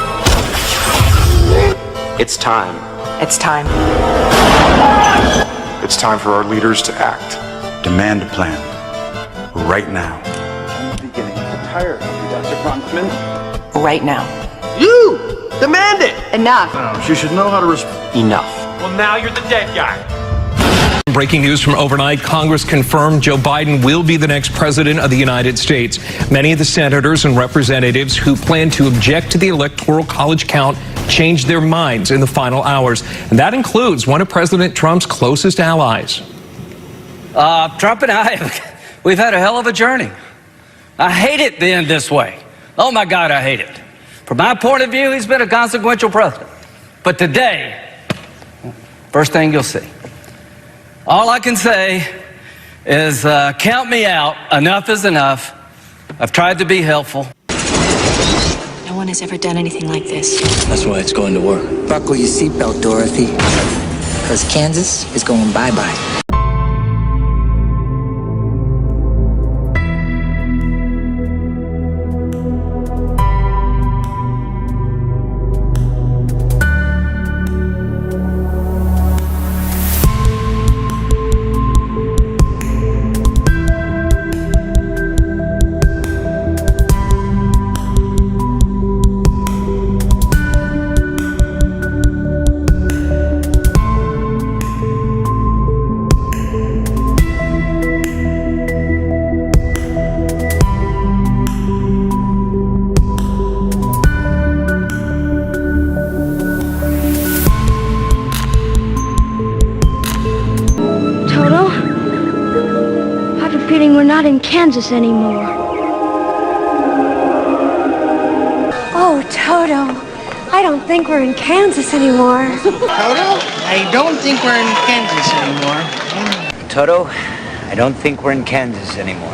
It's time. It's time. It's time for our leaders to act. Demand a plan. Right now. I'm beginning to get tired of you, Dr. Bronfman. Right now. You! Demand it! Enough. She should know how to respond. Enough. Well, now you're the dead guy. Breaking news from overnight, Congress confirmed Joe Biden will be the next president of the United States. Many of the senators and representatives who plan to object to the Electoral College count changed their minds in the final hours. And that includes one of President Trump's closest allies. Trump and I, we've had a hell of a journey. I hate it to end this way. Oh my God, I hate it. From my point of view, he's been a consequential president. But today, first thing you'll see. All I can say is count me out. Enough is enough. I've tried to be helpful. No one has ever done anything like this. That's why it's going to work. Buckle your seatbelt, Dorothy. Because Kansas is going bye-bye. Toto. I have a feeling we're not in Kansas anymore. Oh, Toto. I don't think we're in Kansas anymore. Toto? I don't think we're in Kansas anymore. Toto, I don't think we're in Kansas anymore.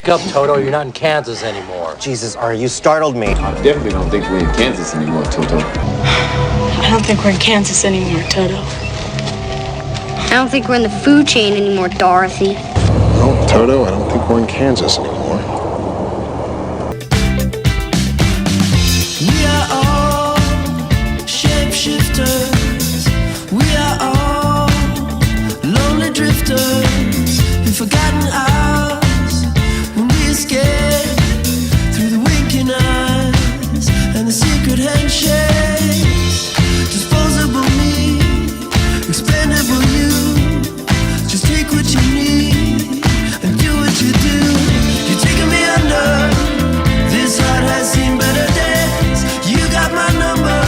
Up, Toto, you're not in Kansas anymore. Jesus, Ari, you startled me. I definitely don't think we're in Kansas anymore, Toto. I don't think we're in Kansas anymore, Toto. I don't think we're in the food chain anymore, Dorothy. No, Toto, I don't think we're in Kansas anymore. We are all shapeshifters. We are all lonely drifters in forgotten hours. Escape through the winking eyes and the secret handshakes. Disposable me, expendable you. Just take what you need and do what you do. You're taking me under. This heart has seen better days. You got my number,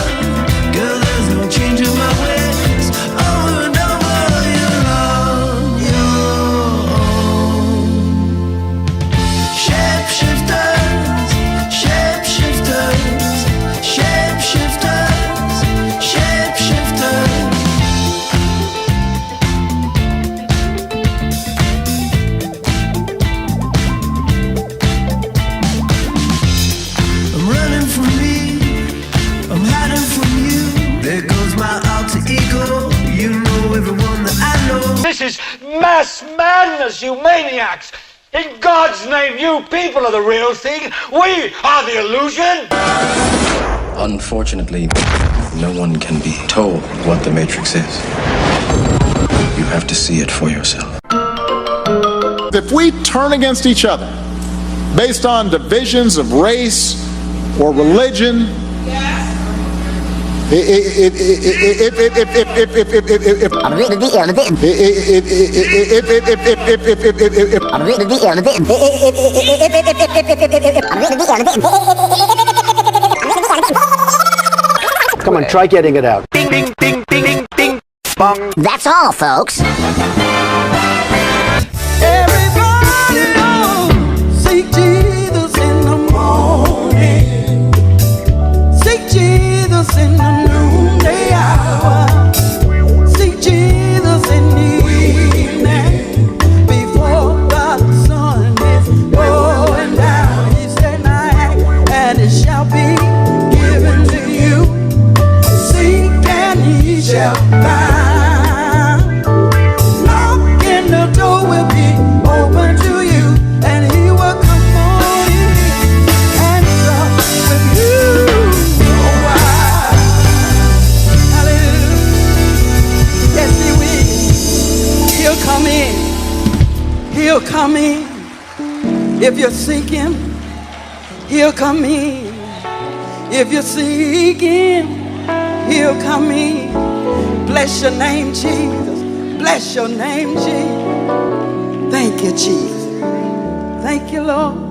girl. There's no change in my ways. Over and over, you're on your own. Shapeshifters, shapeshifters, shapeshifters, shapeshifters. I'm running from me, I'm hiding from you. There goes my alter ego. You know everyone that I know. This is mass madness, you maniacs! In God's name, you people are the real thing. We are the illusion. Unfortunately, no one can be told what the Matrix is. You have to see it for yourself. If we turn against each other based on divisions of race or religion, Come on, try getting it out. Ding, ding, ding, ding, ding, ding, bong. That's all, folks. Everybody knows, seek Jesus in the morning, seek Jesus in the noonday hour, seek Jesus in the evening, before the sun is going down. He said, "Knock, and it shall be given to you. Seek and ye shall find. Knock and the door will be open to you, and he will come on in and sup with you a while." Hallelujah. Yes, he will. He'll come in. He'll come in. If you're seeking, he'll come in. If you're seeking, he'll come in. Bless your name, Jesus. Bless your name, Jesus. Thank you, Jesus. Thank you, Lord.